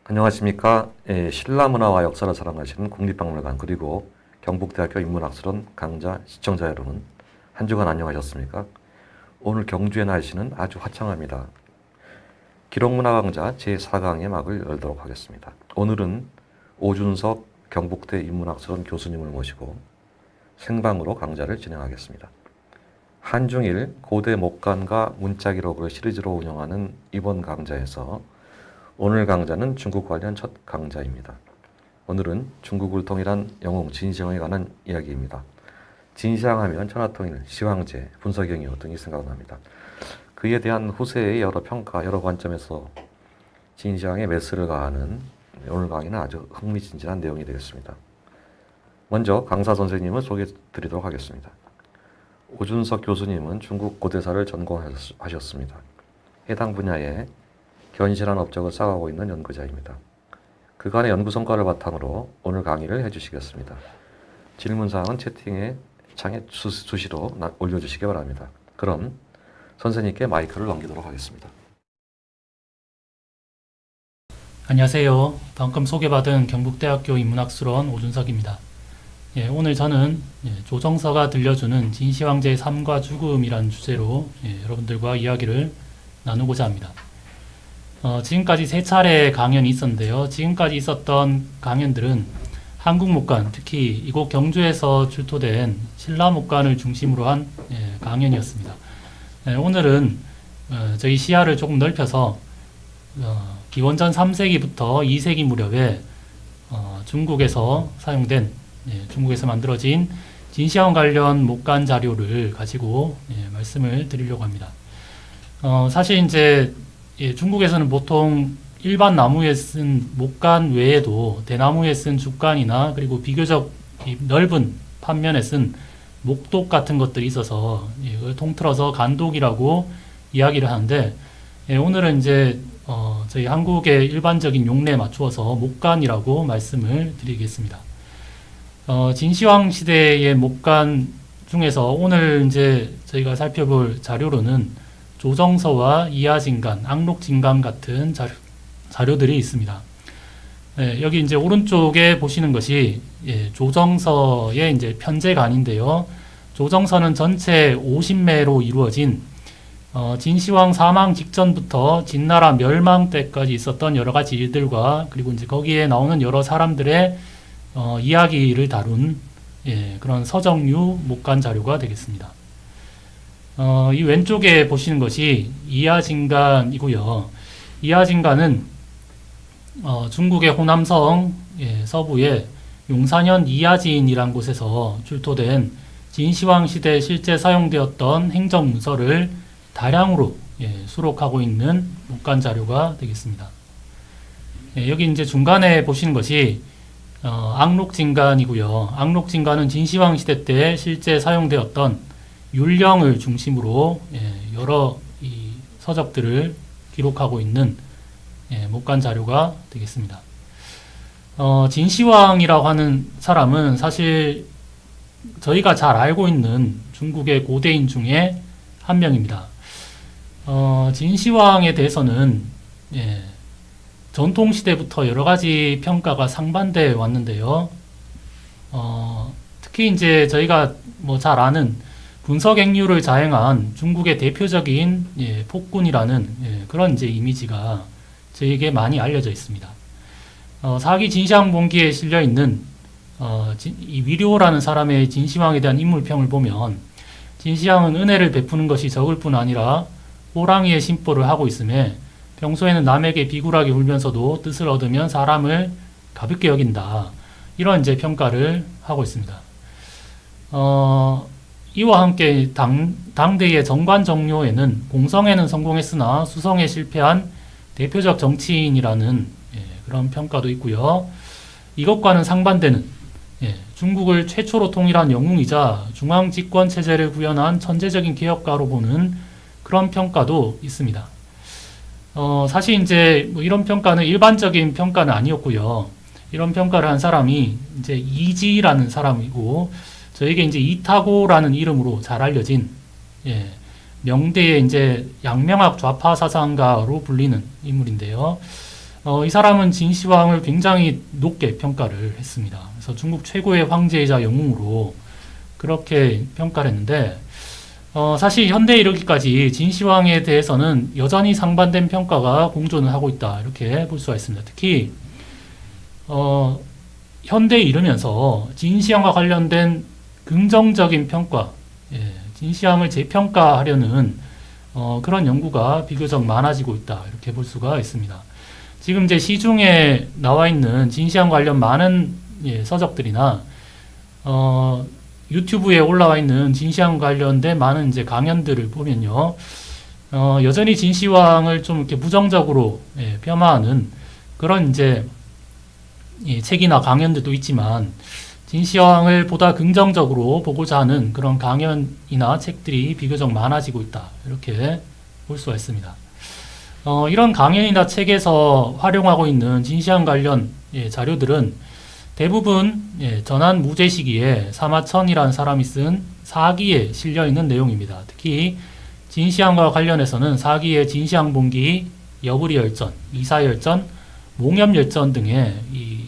안녕하십니까. 신라문화와 역사를 사랑하시는 국립박물관 그리고 경북대학교 인문학술원 강좌 시청자 여러분, 한 주간 안녕하셨습니까? 오늘 경주의 날씨는 아주 화창합니다. 기록문화 강좌 제4강의 막을 열도록 하겠습니다. 오늘은 오준석 경북대 인문학술원 교수님을 모시고 생방으로 강좌를 진행하겠습니다. 한중일 고대 목간과 문자 기록을 시리즈로 운영하는 이번 강좌에서 오늘 강좌는 중국 관련 첫 강좌입니다. 오늘은 중국을 통일한 영웅 진시황에 관한 이야기입니다. 진시황 하면 천하통일, 시황제, 분서경이호 등이 생각납니다. 그에 대한 후세의 여러 평가, 여러 관점에서 진시황의 메스를 가하는 오늘 강의는 아주 흥미진진한 내용이 되겠습니다. 먼저 강사 선생님을 소개해 드리도록 하겠습니다. 오준석 교수님은 중국 고대사를 전공하셨습니다. 해당 분야에 견실한 업적을 쌓아가고 있는 연구자입니다. 그간의 연구 성과를 바탕으로 오늘 강의를 해주시겠습니다. 질문사항은 채팅에 창에 수시로 올려주시기 바랍니다. 그럼 선생님께 마이크를 넘기도록 하겠습니다. 안녕하세요. 방금 소개받은 경북대학교 인문학술원 오준석입니다. 오늘 저는 조정서가 들려주는 진시황제의 삶과 죽음이라는 주제로 여러분들과 이야기를 나누고자 합니다. 지금까지 3차례 강연이 있었는데요. 지금까지 있었던 강연들은 한국목간, 특히 이곳 경주에서 출토된 신라목간을 중심으로 한 강연이었습니다. 오늘은 저희 시야를 조금 넓혀서 기원전 3세기부터 2세기 무렵에 중국에서 사용된 중국에서 만들어진 진시황 관련 목간 자료를 가지고 말씀을 드리려고 합니다. 사실 이제 중국에서는 보통 일반 나무에 쓴 목간 외에도 대나무에 쓴 죽간이나 그리고 비교적 넓은 판면에 쓴 목독 같은 것들이 있어서 이걸 통틀어서 간독이라고 이야기를 하는데 오늘은 이제 저희 한국의 일반적인 용례에 맞추어서 목간이라고 말씀을 드리겠습니다. 진시황 시대의 목간 중에서 오늘 이제 저희가 살펴볼 자료로는 조정서와 이하진간, 악록진간 같은 자료들이 있습니다. 여기 이제 오른쪽에 보시는 것이 조정서의 이제 편제간인데요. 조정서는 전체 50매로 이루어진 진시황 사망 직전부터 진나라 멸망 때까지 있었던 여러 가지 일들과 그리고 이제 거기에 나오는 여러 사람들의 이야기를 다룬 그런 서정류 목간 자료가 되겠습니다. 이 왼쪽에 보시는 것이 이하진간이고요. 이하진간은 중국의 호남성 서부의 용산현 이하진이란 곳에서 출토된 진시황 시대에 실제 사용되었던 행정문서를 다량으로 수록하고 있는 목간 자료가 되겠습니다. 여기 이제 중간에 보시는 것이 악록진간이고요. 악록진간은 진시황 시대 때 실제 사용되었던 율령을 중심으로 여러 이 서적들을 기록하고 있는 목간 자료가 되겠습니다. 진시황이라고 하는 사람은 사실 저희가 잘 알고 있는 중국의 고대인 중에 한 명입니다. 진시황에 대해서는 전통시대부터 여러 가지 평가가 상반되어 왔는데요. 특히 이제 저희가 뭐 잘 아는 분서객류를 자행한 중국의 대표적인 폭군이라는 그런 이제 이미지가 저에게 많이 알려져 있습니다. 사기 진시황본기에 실려 있는 이 위료라는 사람의 진시황에 대한 인물평을 보면 진시황은 은혜를 베푸는 것이 적을 뿐 아니라 호랑이의 심보를 하고 있음에 평소에는 남에게 비굴하게 굴면서도 뜻을 얻으면 사람을 가볍게 여긴다. 이런 이제 평가를 하고 있습니다. 이와 함께 당대의 정관정료에는 공성에는 성공했으나 수성에 실패한 대표적 정치인이라는 그런 평가도 있고요. 이것과는 상반되는 중국을 최초로 통일한 영웅이자 중앙 집권 체제를 구현한 천재적인 개혁가로 보는 그런 평가도 있습니다. 사실 이제 뭐 이런 평가는 일반적인 평가는 아니었고요. 이런 평가를 한 사람이 이제 이지라는 사람이고 저에게 이제 이타고라는 이름으로 잘 알려진 명대의 이제 양명학 좌파 사상가로 불리는 인물인데요. 이 사람은 진시황을 굉장히 높게 평가를 했습니다. 그래서 중국 최고의 황제이자 영웅으로 그렇게 평가를 했는데 사실 현대에 이르기까지 진시황에 대해서는 여전히 상반된 평가가 공존을 하고 있다. 이렇게 볼 수가 있습니다. 특히 현대에 이르면서 진시황과 관련된 긍정적인 평가, 진시황을 재평가하려는 그런 연구가 비교적 많아지고 있다. 이렇게 볼 수가 있습니다. 지금 이제 시중에 나와 있는 진시황 관련 많은 서적들이나 유튜브에 올라와 있는 진시황 관련된 많은 이제 강연들을 보면요, 여전히 진시황을 좀 이렇게 부정적으로 폄하하는 그런 이제 책이나 강연들도 있지만 진시황을 보다 긍정적으로 보고자 하는 그런 강연이나 책들이 비교적 많아지고 있다. 이렇게 볼 수가 있습니다. 이런 강연이나 책에서 활용하고 있는 진시황 관련 자료들은 대부분 전한 무제 시기에 사마천이라는 사람이 쓴 사기에 실려 있는 내용입니다. 특히 진시황과 관련해서는 사기의 진시황본기, 여부리열전, 이사열전, 몽염열전 등의 이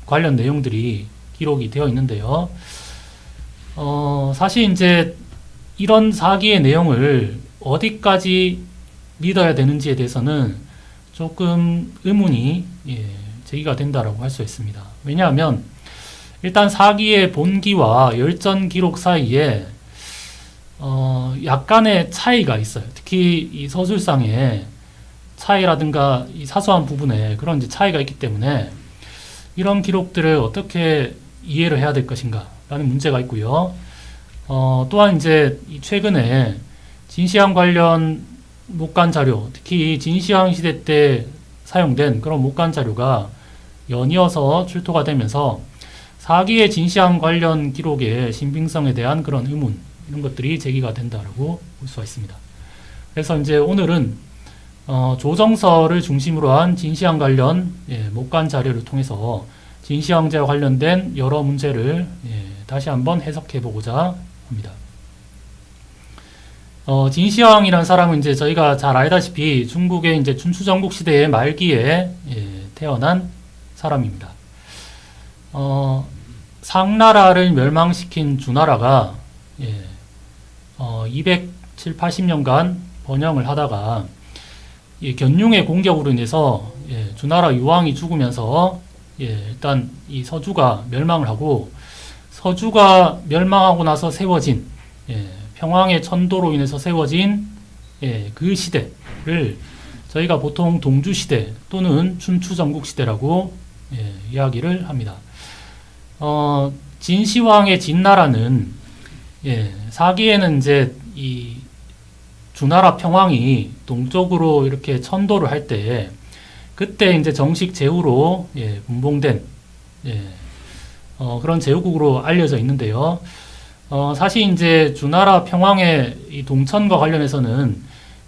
관련 내용들이 기록이 되어 있는데요. 사실 이제 이런 사기의 내용을 어디까지 믿어야 되는지에 대해서는 조금 의문이 제기가 된다라고 할 수 있습니다. 왜냐하면 일단 사기의 본기와 열전 기록 사이에 약간의 차이가 있어요. 특히 이 서술상의 차이라든가 이 사소한 부분에 그런 이제 차이가 있기 때문에 이런 기록들을 어떻게 이해를 해야 될 것인가 라는 문제가 있고요. 또한 이제 최근에 진시황 관련 목간 자료, 특히 진시황 시대 때 사용된 그런 목간 자료가 연이어서 출토가 되면서 4기의 진시황 관련 기록의 신빙성에 대한 그런 의문, 이런 것들이 제기가 된다라고 볼 수가 있습니다. 그래서 이제 오늘은 조정서를 중심으로 한 진시황 관련 목간 자료를 통해서 진시황제와 관련된 여러 문제를 다시 한번 해석해 보고자 합니다. 진시황이라는 사람은 이제 저희가 잘 알다시피 중국의 이제 춘추전국 시대의 말기에 태어난 사람입니다. 상나라를 멸망시킨 주나라가 270~80년간 번영을 하다가 견융의 공격으로 인해서 주나라 유왕이 죽으면서 일단 이 서주가 멸망을 하고, 서주가 멸망하고 나서 세워진 평왕의 천도로 인해서 세워진 그 시대를 저희가 보통 동주시대 또는 춘추전국시대라고 이야기를 합니다. 진시황의 진나라는 4기에는 이제 이 주나라 평왕이 동쪽으로 이렇게 천도를 할 때, 그때 이제 정식 제후로 분봉된 그런 제후국으로 알려져 있는데요. 사실 이제 주나라 평왕의 이 동천과 관련해서는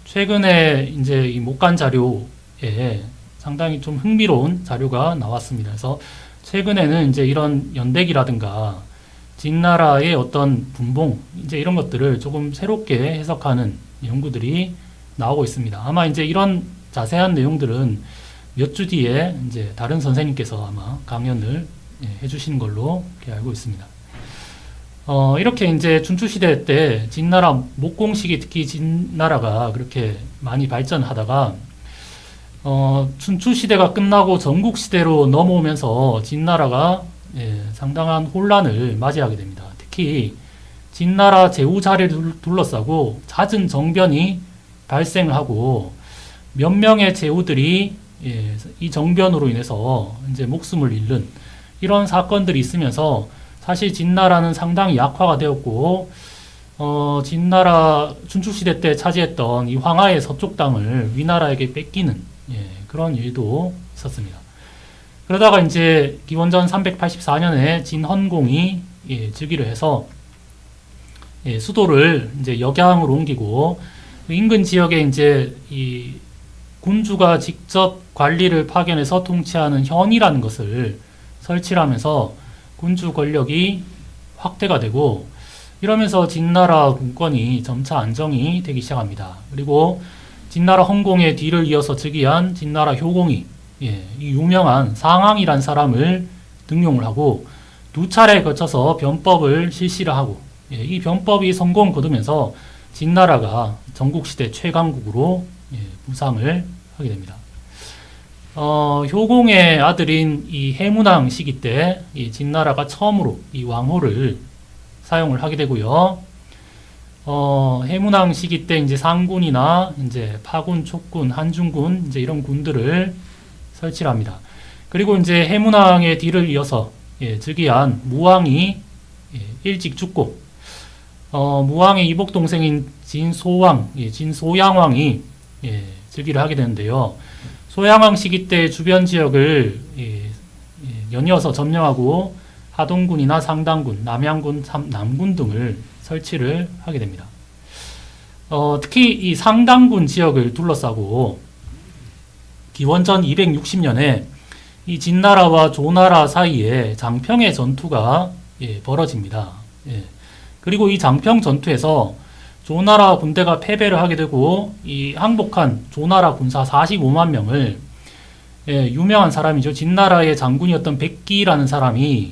최근에 이제 이 목간 자료에 상당히 좀 흥미로운 자료가 나왔습니다. 그래서 최근에는 이제 이런 연대기라든가 진나라의 어떤 분봉, 이제 이런 것들을 조금 새롭게 해석하는 연구들이 나오고 있습니다. 아마 이제 이런 자세한 내용들은 몇 주 뒤에 이제 다른 선생님께서 아마 강연을 해주시는 걸로 이렇게 알고 있습니다. 이렇게 이제 춘추시대 때 진나라 목공식이, 특히 진나라가 그렇게 많이 발전하다가 춘추시대가 끝나고 전국시대로 넘어오면서 진나라가 상당한 혼란을 맞이하게 됩니다. 특히 진나라 제후 자리를 둘러싸고 잦은 정변이 발생을 하고 몇 명의 제후들이 이 정변으로 인해서 이제 목숨을 잃는 이런 사건들이 있으면서, 사실 진나라는 상당히 약화가 되었고, 진나라 춘추시대 때 차지했던 이 황하의 서쪽 땅을 위나라에게 뺏기는 그런 일도 있었습니다. 그러다가 이제 기원전 384년에 진헌공이 즉위를 해서 수도를 이제 역양으로 옮기고, 인근 지역에 이제 이 군주가 직접 관리를 파견해서 통치하는 현이라는 것을 설치를 하면서 군주 권력이 확대가 되고, 이러면서 진나라 군권이 점차 안정이 되기 시작합니다. 그리고 진나라 헌공의 뒤를 이어서 즉위한 진나라 효공이 이 유명한 상황이란 사람을 등용을 하고 2차례에 거쳐서 변법을 실시를 하고, 이 변법이 성공을 거두면서 진나라가 전국시대 최강국으로 부상을 하게 됩니다. 효공의 아들인 이 해문왕 시기 때 이 진나라가 처음으로 이 왕호를 사용을 하게 되고요. 해문왕 시기 때 이제 상군이나 이제 파군, 촉군, 한중군 이제 이런 군들을 설치를 합니다. 그리고 이제 해문왕의 뒤를 이어서 즉위한 무왕이 일찍 죽고, 무왕의 이복 동생인 진소왕, 진소양왕이 즉위를 하게 되는데요. 소양왕 시기 때 주변 지역을 연이어서 점령하고 하동군이나 상당군, 남양군, 남군 등을 설치를 하게 됩니다. 특히 이 상당군 지역을 둘러싸고 기원전 260년에 이 진나라와 조나라 사이에 장평의 전투가 벌어집니다. 그리고 이 장평 전투에서 조나라 군대가 패배를 하게 되고, 이 항복한 조나라 군사 45만 명을 유명한 사람이죠. 진나라의 장군이었던 백기라는 사람이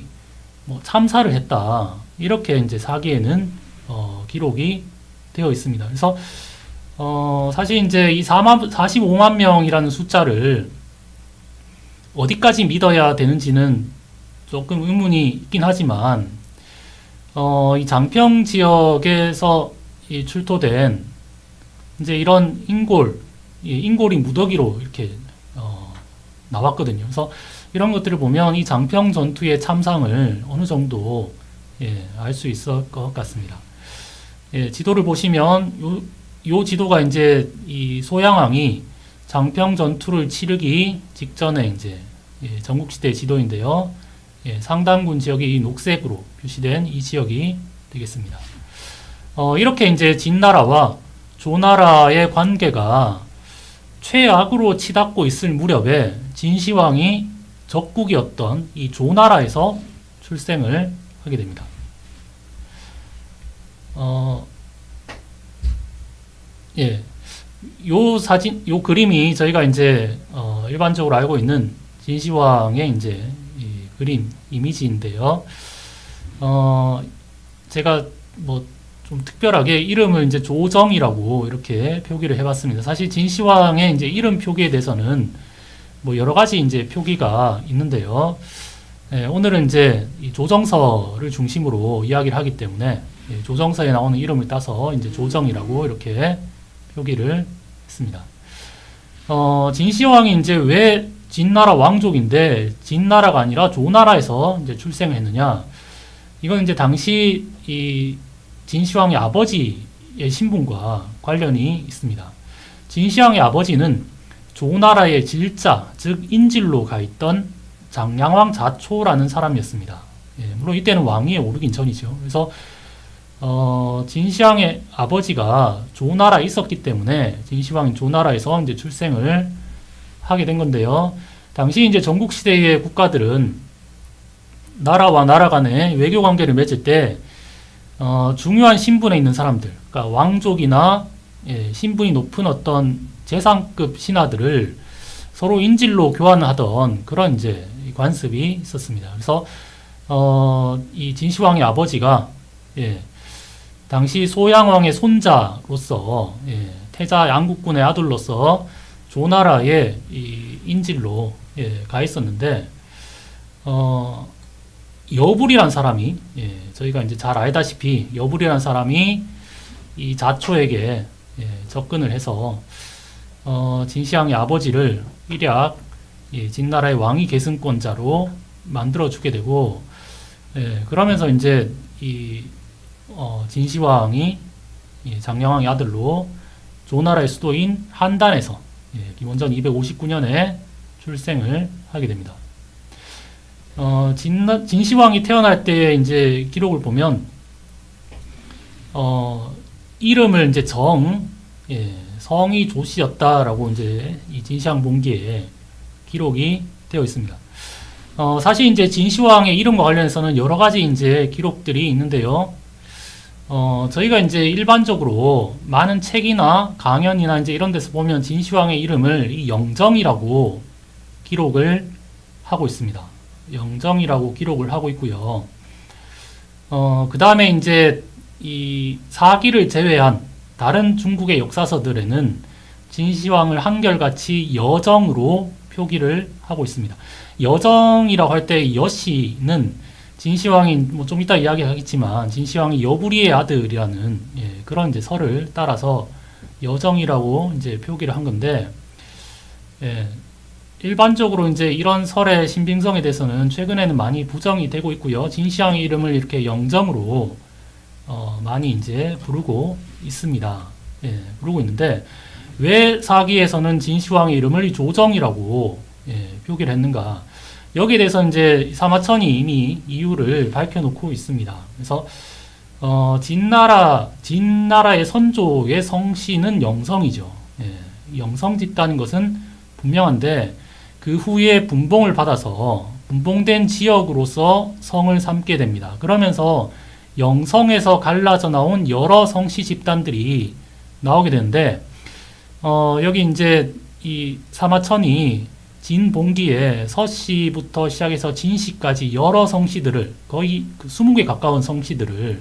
참사를 했다. 이렇게 이제 사기에는 기록이 되어 있습니다. 그래서 사실 이제 이 45만 명이라는 숫자를 어디까지 믿어야 되는지는 조금 의문이 있긴 하지만, 이 장평 지역에서 이 출토된 이제 이런 인골이 무더기로 이렇게 나왔거든요. 그래서 이런 것들을 보면 이 장평 전투의 참상을 어느 정도 알 수 있을 것 같습니다. 지도를 보시면 요 지도가 이제 이 소양왕이 장평 전투를 치르기 직전에 이제 전국시대 지도인데요. 상단군 지역이 이 녹색으로 표시된 이 지역이 되겠습니다. 이렇게 이제 진나라와 조나라의 관계가 최악으로 치닫고 있을 무렵에 진시황이 적국이었던 이 조나라에서 출생을 하게 됩니다. 요 사진, 요 그림이 저희가 이제 일반적으로 알고 있는 진시황의 이제 이 그림 이미지인데요. 제가 뭐 좀 특별하게 이름을 이제 조정이라고 이렇게 표기를 해봤습니다. 사실 진시황의 이제 이름 표기에 대해서는 뭐 여러 가지 이제 표기가 있는데요. 오늘은 이제 이 조정서를 중심으로 이야기를 하기 때문에 조정서에 나오는 이름을 따서 이제 조정이라고 이렇게 표기를 했습니다. 진시황이 이제 왜 진나라 왕족인데 진나라가 아니라 조나라에서 이제 출생을 했느냐? 이건 이제 당시 이 진시황의 아버지의 신분과 관련이 있습니다. 진시황의 아버지는 조나라의 질자, 즉 인질로 가 있던 장량왕 자초라는 사람이었습니다. 물론 이때는 왕위에 오르긴 전이죠. 그래서 진시황의 아버지가 조나라에 있었기 때문에 진시황이 조나라에서 이제 출생을 하게 된 건데요. 당시 이제 전국 시대의 국가들은 나라와 나라 간의 외교 관계를 맺을 때 중요한 신분에 있는 사람들, 그러니까 왕족이나 신분이 높은 어떤 재상급 신하들을 서로 인질로 교환하던 그런 이제 관습이 있었습니다. 그래서 이 진시황의 아버지가 당시 소양왕의 손자로서 태자 양국군의 아들로서 조나라의 이 인질로 가 있었는데 여불이란 사람이 저희가 이제 잘 알다시피 여불이란 사람이 이 자초에게 접근을 해서 진시황의 아버지를 일약 진나라의 왕위 계승권자로 만들어 주게 되고 그러면서 이제 이 진시황이 장량왕의 아들로 조나라의 수도인 한단에서 기원전 259년에 출생을 하게 됩니다. 진시황이 태어날 때의 이제 기록을 보면 이름을 이제 성이 조씨였다라고 이제 이 진시황 봉기에 기록이 되어 있습니다. 사실 이제 진시황의 이름과 관련해서는 여러 가지 이제 기록들이 있는데요. 저희가 이제 일반적으로 많은 책이나 강연이나 이제 이런 데서 보면 진시황의 이름을 이 영정이라고 기록을 하고 있습니다. 영정이라고 기록을 하고 있고요. 그 다음에 이제 이 사기를 제외한 다른 중국의 역사서들에는 진시황을 한결같이 여정으로 표기를 하고 있습니다. 여정이라고 할 때 여씨는 진시황이 뭐 좀 이따 이야기하겠지만 진시황이 여부리의 아들이라는 그런 이제 설을 따라서 여정이라고 이제 표기를 한 건데 일반적으로 이제 이런 설의 신빙성에 대해서는 최근에는 많이 부정이 되고 있고요. 진시황의 이름을 이렇게 영정으로 많이 이제 부르고 있습니다. 부르고 있는데 왜 사기에서는 진시황의 이름을 진조정이라고 표기를 했는가? 여기에 대해서 이제 사마천이 이미 이유를 밝혀놓고 있습니다. 그래서 진나라의 선조의 성씨는 영성이죠. 영성 짓다는 것은 분명한데 그 후에 분봉을 받아서 분봉된 지역으로서 성을 삼게 됩니다. 그러면서 영성에서 갈라져 나온 여러 성씨 집단들이 나오게 되는데 여기 이제 이 사마천이 진봉기에 서씨부터 시작해서 진씨까지 여러 성씨들을 거의 20개 가까운 성씨들을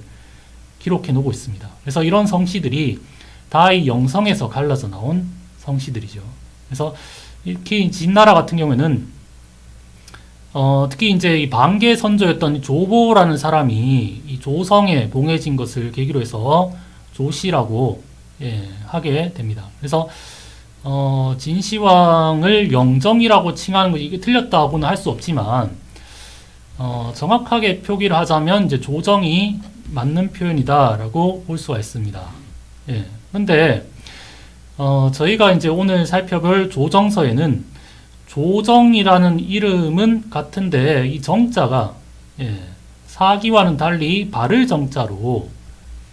기록해 놓고 있습니다. 그래서 이런 성씨들이 다 이 영성에서 갈라져 나온 성씨들이죠. 그래서 특히 진나라 같은 경우에는 특히 이제 이 반개 선조였던 조보라는 사람이 이 조성에 봉해진 것을 계기로 해서 조씨라고 하게 됩니다. 그래서 진시황을 영정이라고 칭하는 것이 이게 틀렸다고는 할 수 없지만 정확하게 표기를 하자면 이제 조정이 맞는 표현이다라고 볼 수가 있습니다. 예. 근데 저희가 이제 오늘 살펴볼 조정서에는 조정이라는 이름은 같은데 이 정자가 사기와는 달리 발을 정자로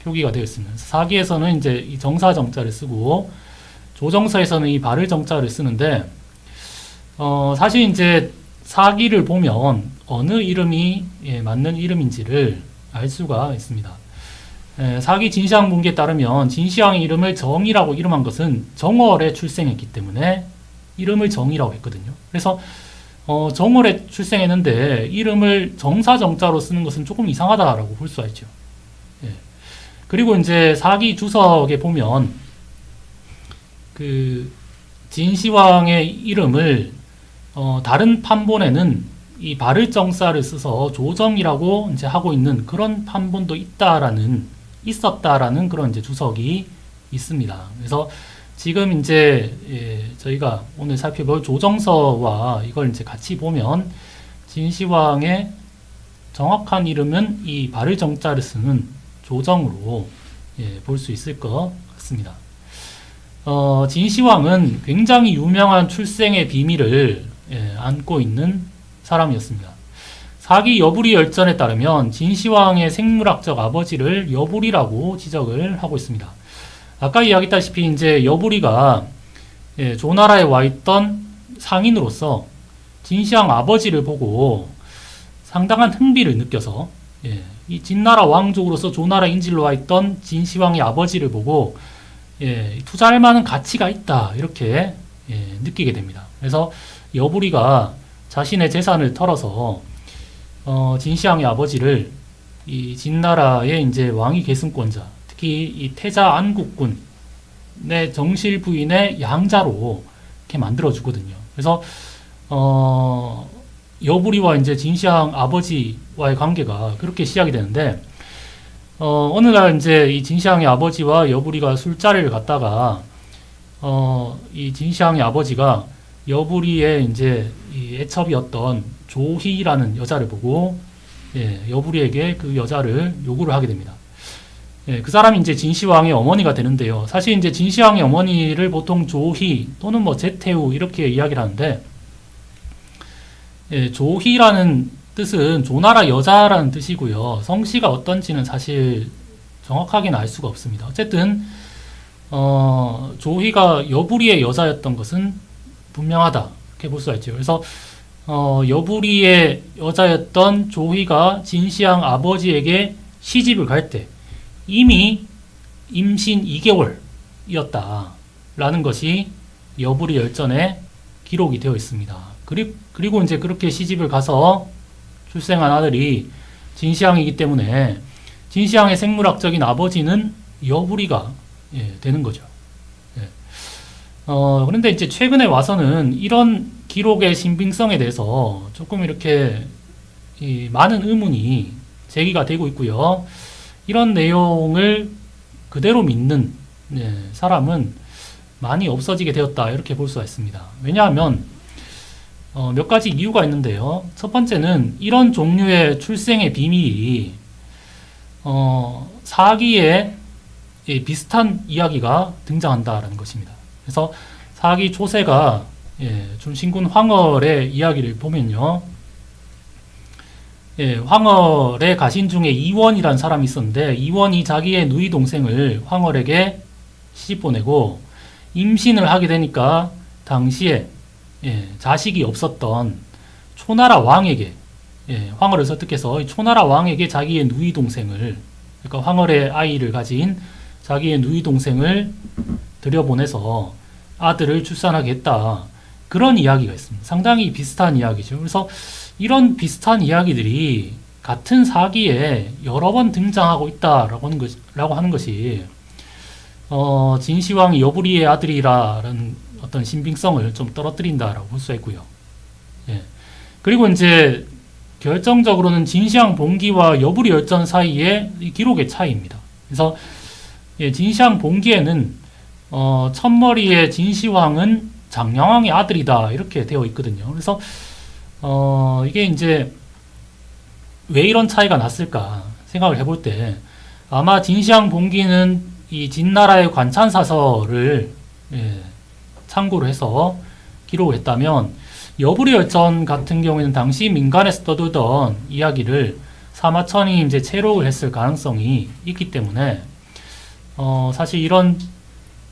표기가 되어 있습니다. 사기에서는 이제 이 정사 정자를 쓰고 조정서에서는 이 발을 정자를 쓰는데 사실 이제 사기를 보면 어느 이름이 맞는 이름인지를 알 수가 있습니다. 사기 진시황 분기에 따르면 진시황의 이름을 정이라고 이름한 것은 정월에 출생했기 때문에 이름을 정이라고 했거든요. 그래서 정월에 출생했는데 이름을 정사정자로 쓰는 것은 조금 이상하다라고 볼 수가 있죠. 그리고 이제 사기 주석에 보면 그 진시황의 이름을 다른 판본에는 이 발을정사를 써서 조정이라고 이제 하고 있는 그런 판본도 있었다라는 그런 이제 주석이 있습니다. 그래서 지금 이제 저희가 오늘 살펴볼 조정서와 이걸 이제 같이 보면 진시황의 정확한 이름은 이 발을정자를 쓰는 조정으로 볼 수 있을 것 같습니다. 진시황은 굉장히 유명한 출생의 비밀을 안고 있는 사람이었습니다. 사기 여부리 열전에 따르면 진시황의 생물학적 아버지를 여부리라고 지적을 하고 있습니다. 아까 이야기했다시피 이제 여부리가 조나라에 와 있던 상인으로서 진시황 아버지를 보고 상당한 흥미를 느껴서 이 진나라 왕족으로서 조나라 인질로 와 있던 진시황의 아버지를 보고 투자할 만한 가치가 있다 이렇게 느끼게 됩니다. 그래서 여부리가 자신의 재산을 털어서 진시황의 아버지를 이 진나라의 이제 왕위 계승권자, 특히 이 태자 안국군의 정실 부인의 양자로 이렇게 만들어 주거든요. 그래서 여부리와 이제 진시황 아버지와의 관계가 그렇게 시작이 되는데 어느 날 이제 이 진시황의 아버지와 여부리가 술자리를 갔다가 이 진시황의 아버지가 여부리의 이제 이 애첩이었던 조희라는 여자를 보고 여부리에게 그 여자를 요구를 하게 됩니다. 그 사람이 이제 진시황의 어머니가 되는데요. 사실 이제 진시황의 어머니를 보통 조희 또는 뭐 제태우 이렇게 이야기를 하는데 조희라는 뜻은 조나라 여자라는 뜻이고요. 성씨가 어떤지는 사실 정확하게는 알 수가 없습니다. 어쨌든 조희가 여부리의 여자였던 것은 분명하다 이렇게 볼 수가 있죠. 그래서 여부리의 여자였던 조희가 진시황 아버지에게 시집을 갈 때 이미 임신 2개월이었다라는 것이 여부리 열전에 기록이 되어 있습니다. 그리고 이제 그렇게 시집을 가서 출생한 아들이 진시황이기 때문에 진시황의 생물학적인 아버지는 여부리가 되는 거죠. 그런데 이제 최근에 와서는 이런 기록의 신빙성에 대해서 조금 이렇게 많은 의문이 제기가 되고 있고요. 이런 내용을 그대로 믿는 사람은 많이 없어지게 되었다 이렇게 볼 수가 있습니다. 왜냐하면 몇 가지 이유가 있는데요. 첫 번째는 이런 종류의 출생의 비밀이 사기에 비슷한 이야기가 등장한다라는 것입니다. 그래서 사기 조세가 준신군 황월의 이야기를 보면요. 황월의 가신 중에 이원이라는 사람이 있었는데 이원이 자기의 누이 동생을 황월에게 시집 보내고 임신을 하게 되니까 당시에 자식이 없었던 초나라 왕에게 황월을 설득해서 초나라 왕에게 자기의 누이 동생을 그러니까 황월의 아이를 가진 자기의 누이 동생을 들여보내서 아들을 출산하게 했다. 그런 이야기가 있습니다. 상당히 비슷한 이야기죠. 그래서 이런 비슷한 이야기들이 같은 사기에 여러 번 등장하고 있다라고 하는 것이 진시황이 여부리의 아들이라는 어떤 신빙성을 좀 떨어뜨린다라고 볼 수 있고요. 그리고 이제 결정적으로는 진시황 봉기와 여부리 열전 사이의 이 기록의 차이입니다. 그래서 진시황 봉기에는 첫머리의 진시황은 장량왕의 아들이다 이렇게 되어 있거든요. 그래서 이게 이제 왜 이런 차이가 났을까 생각을 해볼 때 아마 진시황 봉기는 이 진나라의 관찬사설을 참고로 해서 기록을 했다면 여부리열전 같은 경우에는 당시 민간에서 떠돌던 이야기를 사마천이 이제 채록을 했을 가능성이 있기 때문에 사실 이런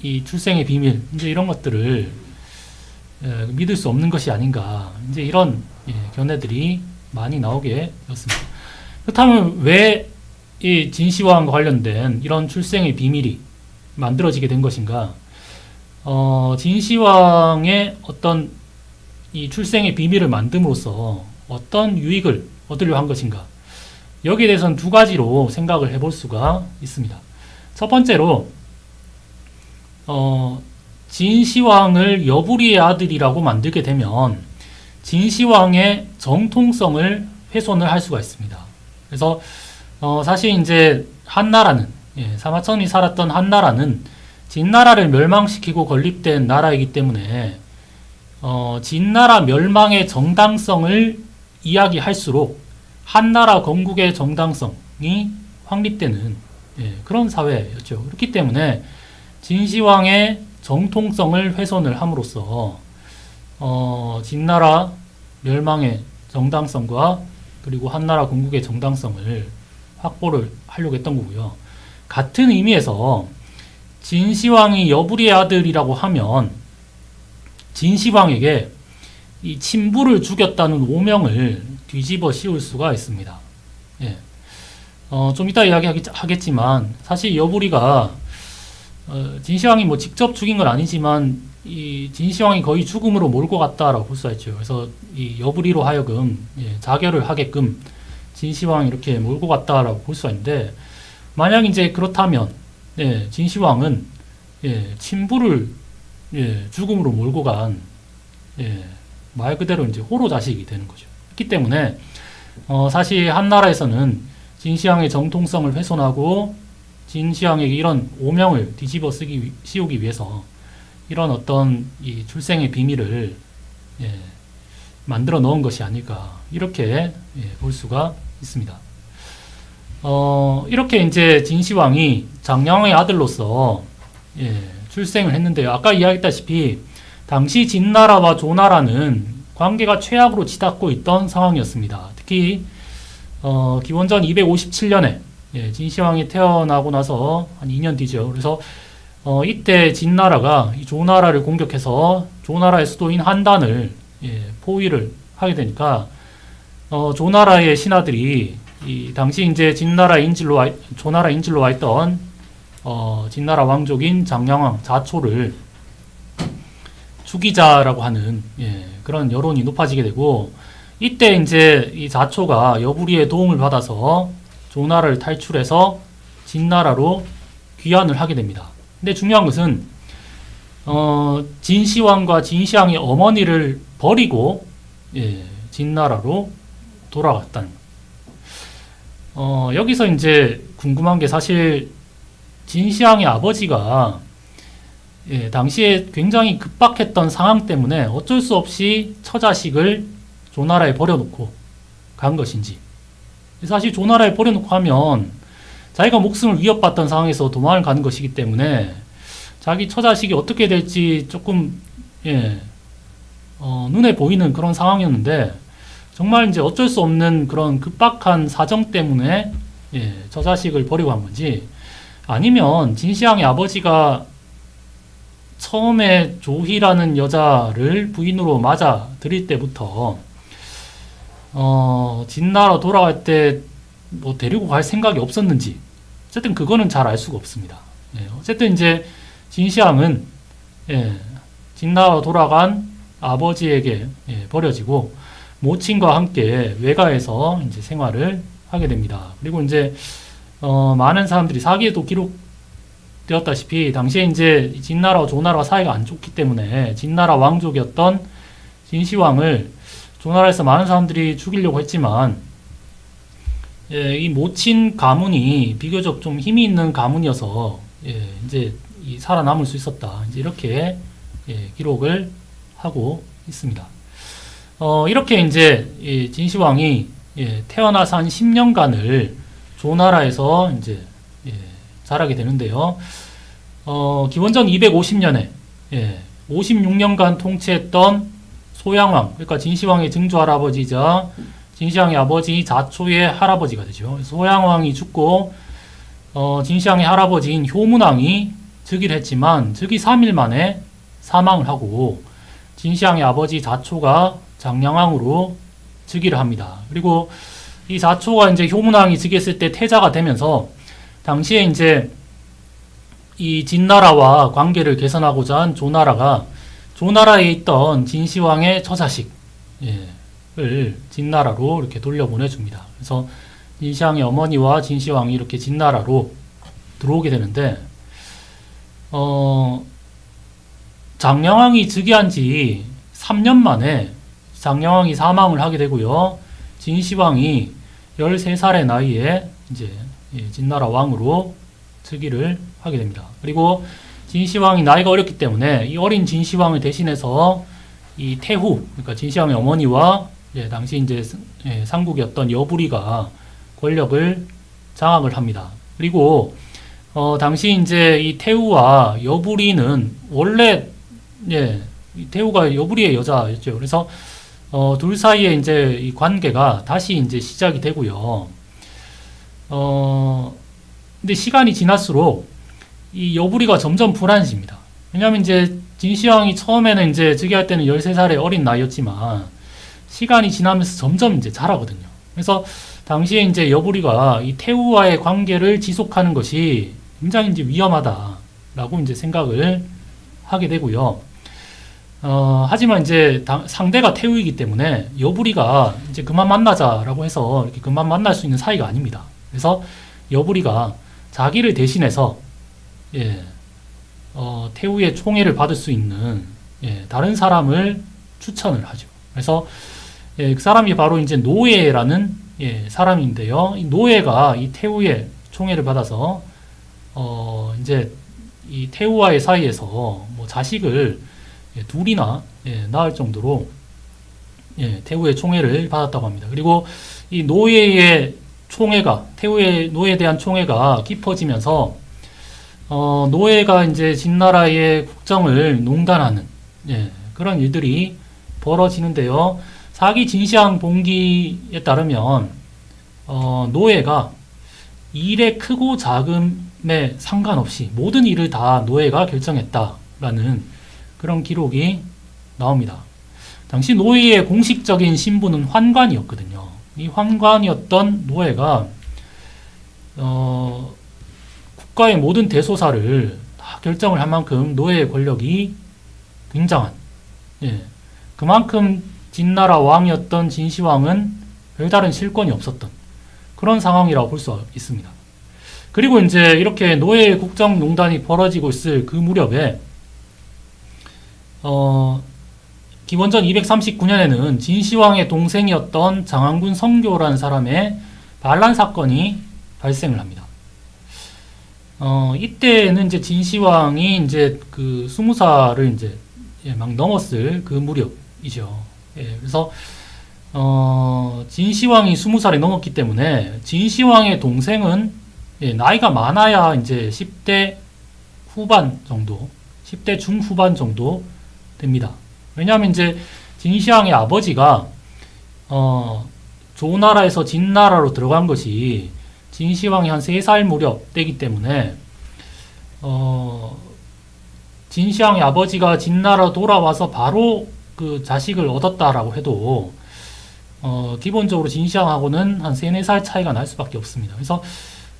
이 출생의 비밀 이제 이런 것들을 믿을 수 없는 것이 아닌가 이제 이런 견해들이 많이 나오게 되었습니다. 그렇다면 왜 이 진시황과 관련된 이런 출생의 비밀이 만들어지게 된 것인가? 진시황의 어떤 이 출생의 비밀을 만듦으로써 어떤 유익을 얻으려 한 것인가? 여기에 대해서는 두 가지로 생각을 해볼 수가 있습니다. 첫 번째로 진시황을 여부리의 아들이라고 만들게 되면 진시황의 정통성을 훼손을 할 수가 있습니다. 그래서 사실 이제 한나라는 사마천이 살았던 한나라는 진나라를 멸망시키고 건립된 나라이기 때문에 진나라 멸망의 정당성을 이야기할수록 한나라 건국의 정당성이 확립되는 그런 사회였죠. 그렇기 때문에 진시황의 정통성을 훼손을 함으로써 진나라 멸망의 정당성과 그리고 한나라 건국의 정당성을 확보를 하려고 했던 거고요. 같은 의미에서 진시황이 여부리의 아들이라고 하면 진시황에게 이 친부를 죽였다는 오명을 뒤집어 씌울 수가 있습니다. 좀 이따 이야기하겠지만 사실 여부리가 진시황이 뭐 직접 죽인 건 아니지만 이 진시황이 거의 죽음으로 몰고 갔다라고 볼 수가 있죠. 그래서 이 여부리로 하여금 자결을 하게끔 진시황이 이렇게 몰고 갔다라고 볼 수가 있는데 만약 이제 그렇다면 진시황은 친부를 죽음으로 몰고 간 말 그대로 이제 호로 자식이 되는 거죠. 그렇기 때문에 사실 한나라에서는 진시황의 정통성을 훼손하고 진시황에게 이런 오명을 뒤집어 씌우기 위해서 이런 어떤 이 출생의 비밀을 만들어 넣은 것이 아닐까 이렇게 볼 수가 있습니다. 이렇게 이제 진시황이 장량왕의 아들로서 출생을 했는데요. 아까 이야기했다시피 당시 진나라와 조나라는 관계가 최악으로 치닫고 있던 상황이었습니다. 특히 기원전 257년에 진시황이 태어나고 나서 한 2년 뒤죠. 그래서 이때 진나라가 이 조나라를 공격해서 조나라의 수도인 한단을 포위를 하게 되니까 조나라의 신하들이 이 당시 이제 조나라 인질로 와 있던 진나라 왕족인 장량왕 자초를 죽이자라고 하는 그런 여론이 높아지게 되고 이때 이제 이 자초가 여부리의 도움을 받아서 조나라를 탈출해서 진나라로 귀환을 하게 됩니다. 근데 중요한 것은 진시황과 진시황의 어머니를 버리고 진나라로 돌아갔다는 거. 여기서 이제 궁금한 게 사실 진시황의 아버지가 당시에 굉장히 급박했던 상황 때문에 어쩔 수 없이 처자식을 조나라에 버려놓고 간 것인지. 사실 조나라에 버려놓고 하면 자기가 목숨을 위협받던 상황에서 도망을 가는 것이기 때문에 자기 처자식이 어떻게 될지 조금 눈에 보이는 그런 상황이었는데 정말 이제 어쩔 수 없는 그런 급박한 사정 때문에 처자식을 버리고 간 건지 아니면 진시황의 아버지가 처음에 조희라는 여자를 부인으로 맞아 들일 때부터 진나라 돌아갈 때 뭐 데리고 갈 생각이 없었는지 어쨌든 그거는 잘 알 수가 없습니다. 어쨌든 이제 진시황은 진나라 돌아간 아버지에게 버려지고 모친과 함께 외가에서 이제 생활을 하게 됩니다. 그리고 이제 많은 사람들이 사기에도 기록되었다시피 당시에 이제 진나라와 조나라와 사이가 안 좋기 때문에 진나라 왕족이었던 진시황을 조나라에서 많은 사람들이 죽이려고 했지만 이 모친 가문이 비교적 좀 힘이 있는 가문이어서 이제 살아남을 수 있었다. 이제 이렇게 기록을 하고 있습니다. 이렇게 이제 진시황이 태어나서 한 10년간을 조나라에서 이제 자라게 되는데요. 기원전 250년에 56년간 통치했던 소양왕, 그러니까 진시황의 증조 할아버지이자 진시황의 아버지 자초의 할아버지가 되죠. 소양왕이 죽고 진시황의 할아버지인 효문왕이 즉위를 했지만 즉위 3일 만에 사망을 하고 진시황의 아버지 자초가 장량왕으로 즉위를 합니다. 그리고 이 자초가 이제 효문왕이 즉위했을 때 태자가 되면서 당시에 이제 이 진나라와 관계를 개선하고자 한 조나라가 조나라에 있던 진시황의 처자식을 진나라로 이렇게 돌려보내줍니다. 그래서 진시황의 어머니와 진시황이 이렇게 진나라로 들어오게 되는데, 장량왕이 즉위한 지 3년 만에 장량왕이 사망을 하게 되고요. 진시황이 13살의 나이에 이제 진나라 왕으로 즉위를 하게 됩니다. 그리고 진시황이 나이가 어렸기 때문에 이 어린 진시황을 대신해서 이 태후, 그러니까 진시황의 어머니와 당시 이제 상국이었던 여부리가 권력을 장악을 합니다. 그리고 당시 이제 이 태후와 여부리는 원래 이 태후가 여부리의 여자였죠. 그래서 둘 사이에 이제 이 관계가 다시 이제 시작이 되고요. 근데 시간이 지날수록 이 여부리가 점점 불안해집니다. 왜냐하면 이제 진시황이 처음에는 이제 즉위할 때는 13살의 어린 나이였지만 시간이 지나면서 점점 이제 자라거든요. 그래서 당시에 이제 여부리가 이 태후와의 관계를 지속하는 것이 굉장히 이제 위험하다라고 이제 생각을 하게 되고요. 하지만 이제 상대가 태후이기 때문에 여부리가 이제 그만 만나자라고 해서 이렇게 그만 만날 수 있는 사이가 아닙니다. 그래서 여부리가 자기를 대신해서 태후의 총애를 받을 수 있는 다른 사람을 추천을 하죠. 그래서 그 사람이 바로 이제 노예라는 사람인데요. 이 노예가 이 태후의 총애를 받아서 이제 이 태후와의 사이에서 뭐 자식을 둘이나 낳을 정도로 태후의 총애를 받았다고 합니다. 그리고 이 노예의 총애가 태후의 노예에 대한 총애가 깊어지면서 노예가 이제 진나라의 국정을 농단하는 그런 일들이 벌어지는데요. 사기 진시황 봉기에 따르면 노예가 일의 크고 작음에 상관없이 모든 일을 다 노예가 결정했다라는 그런 기록이 나옵니다. 당시 노예의 공식적인 신분은 환관이었거든요. 이 환관이었던 노예가 국가의 모든 대소사를 다 결정을 할 만큼 노예의 권력이 굉장한, 그만큼 진나라 왕이었던 진시황은 별다른 실권이 없었던 그런 상황이라고 볼 수 있습니다. 그리고 이제 이렇게 노예 국정농단이 벌어지고 있을 그 무렵에 기원전 239년에는 진시황의 동생이었던 장안군 성교라는 사람의 반란 사건이 발생을 합니다. 이때는 이제 진시황이 이제 그 20살을 이제 막 넘었을 그 무렵이죠. 그래서 진시황이 20살이 넘었기 때문에 진시황의 동생은 나이가 많아야 이제 10대 후반 정도, 10대 중후반 정도 됩니다. 왜냐하면 이제 진시황의 아버지가 조나라에서 진나라로 들어간 것이 진시황이 한 3살 무렵 때기 때문에 진시황의 아버지가 진나라 돌아와서 바로 그 자식을 얻었다라고 해도 기본적으로 진시황하고는 한 3, 4살 차이가 날 수밖에 없습니다. 그래서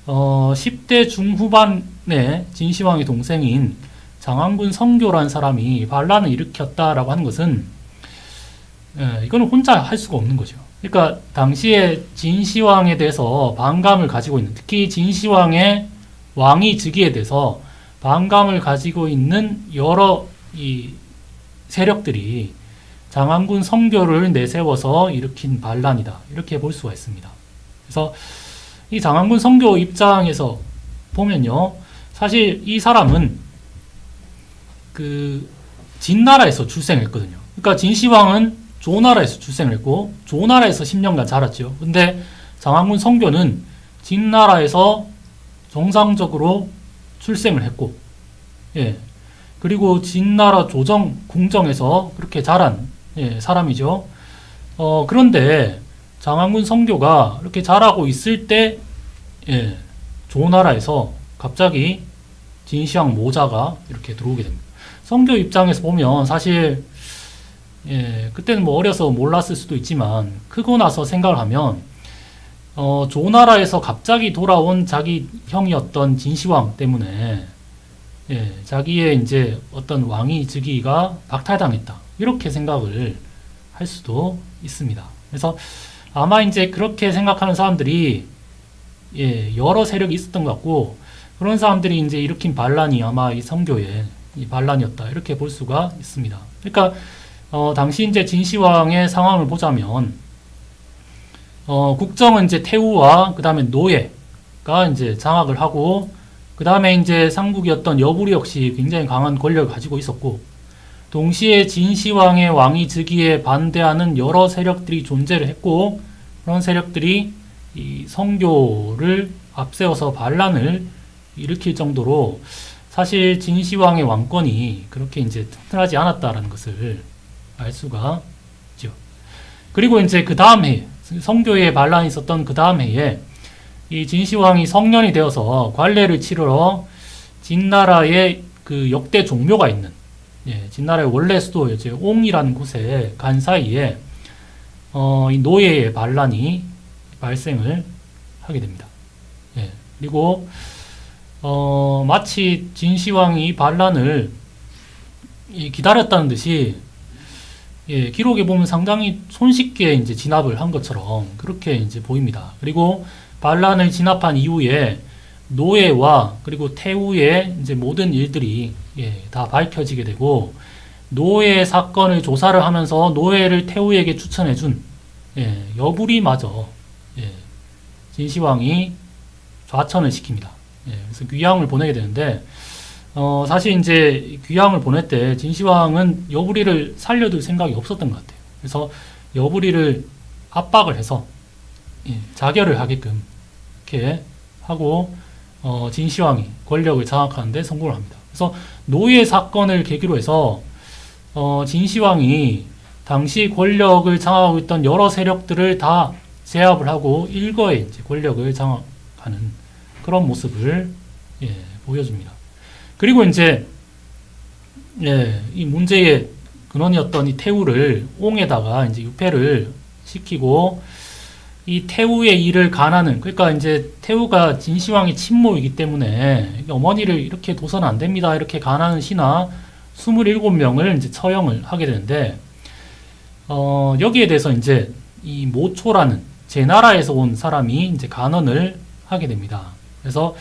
10대 중후반에 진시황의 동생인 장안군 성교라는 사람이 반란을 일으켰다라고 하는 것은 이거는 혼자 할 수가 없는 거죠. 그러니까 당시에 진시황에 대해서 반감을 가지고 있는, 특히 진시황의 왕위 즉위에 대해서 반감을 가지고 있는 여러 이 세력들이 장안군 성교를 내세워서 일으킨 반란이다, 이렇게 볼 수가 있습니다. 그래서 이 장안군 성교 입장에서 보면요, 사실 이 사람은 그 진나라에서 출생했거든요. 그러니까 진시황은 조나라에서 출생했고 조나라에서 10년간 자랐죠. 근데 장항문 성교는 진나라에서 정상적으로 출생을 했고, 예. 그리고 진나라 조정 궁정에서 그렇게 자란 사람이죠. 그런데 장항문 성교가 이렇게 자라고 있을 때 조나라에서 갑자기 진시황 모자가 이렇게 들어오게 됩니다. 성교 입장에서 보면 사실 그때는 뭐 어려서 몰랐을 수도 있지만 크고 나서 생각을 하면 조나라에서 갑자기 돌아온 자기 형이었던 진시황 때문에 자기의 이제 어떤 왕위 즉위가 박탈당했다 이렇게 생각을 할 수도 있습니다. 그래서 아마 이제 그렇게 생각하는 사람들이 여러 세력이 있었던 것 같고 그런 사람들이 이제 일으킨 반란이 아마 이 성교의 이 반란이었다 이렇게 볼 수가 있습니다. 그러니까 당시 이제 진시황의 상황을 보자면 국정은 이제 태우와 그 다음에 노예가 이제 장악을 하고 그 다음에 이제 상국이었던 여부리 역시 굉장히 강한 권력을 가지고 있었고 동시에 진시황의 왕위 즉위에 반대하는 여러 세력들이 존재를 했고 그런 세력들이 이 성교를 앞세워서 반란을 일으킬 정도로 사실 진시황의 왕권이 그렇게 이제 튼튼하지 않았다라는 것을 알 수가 있죠. 그리고 이제 그 다음 해 성교에 반란이 있었던 그 다음 해에 이 진시황이 성년이 되어서 관례를 치르러 진나라의 그 역대 종묘가 있는 진나라의 원래 수도 이제 옹이라는 곳에 간 사이에 이 노예의 반란이 발생을 하게 됩니다. 그리고 마치 진시황이 반란을 기다렸다는 듯이 기록에 보면 상당히 손쉽게 이제 진압을 한 것처럼 그렇게 이제 보입니다. 그리고 반란을 진압한 이후에 노예와 그리고 태우의 이제 모든 일들이 다 밝혀지게 되고 노예 사건을 조사를 하면서 노예를 태우에게 추천해준 여부리마저 진시황이 좌천을 시킵니다. 그래서 귀양을 보내게 되는데 사실 이제 귀양을 보낼 때 진시황은 여부리를 살려둘 생각이 없었던 것 같아요. 그래서 여부리를 압박을 해서 자결을 하게끔 이렇게 하고 진시황이 권력을 장악하는 데 성공을 합니다. 그래서 노예 사건을 계기로 해서 진시황이 당시 권력을 장악하고 있던 여러 세력들을 다 제압을 하고 일거에 이제 권력을 장악하는 그런 모습을 보여줍니다. 그리고 이제 이 문제의 근원이었던 이 태우를 옹에다가 이제 유폐를 시키고 이 태우의 일을 간하는 그러니까 이제 태우가 진시황의 친모이기 때문에 어머니를 이렇게 둬서는 안 됩니다. 이렇게 간하는 신하 27명을 이제 처형을 하게 되는데 여기에 대해서 이제 이 모초라는 제 나라에서 온 사람이 이제 간언을 하게 됩니다. 그래서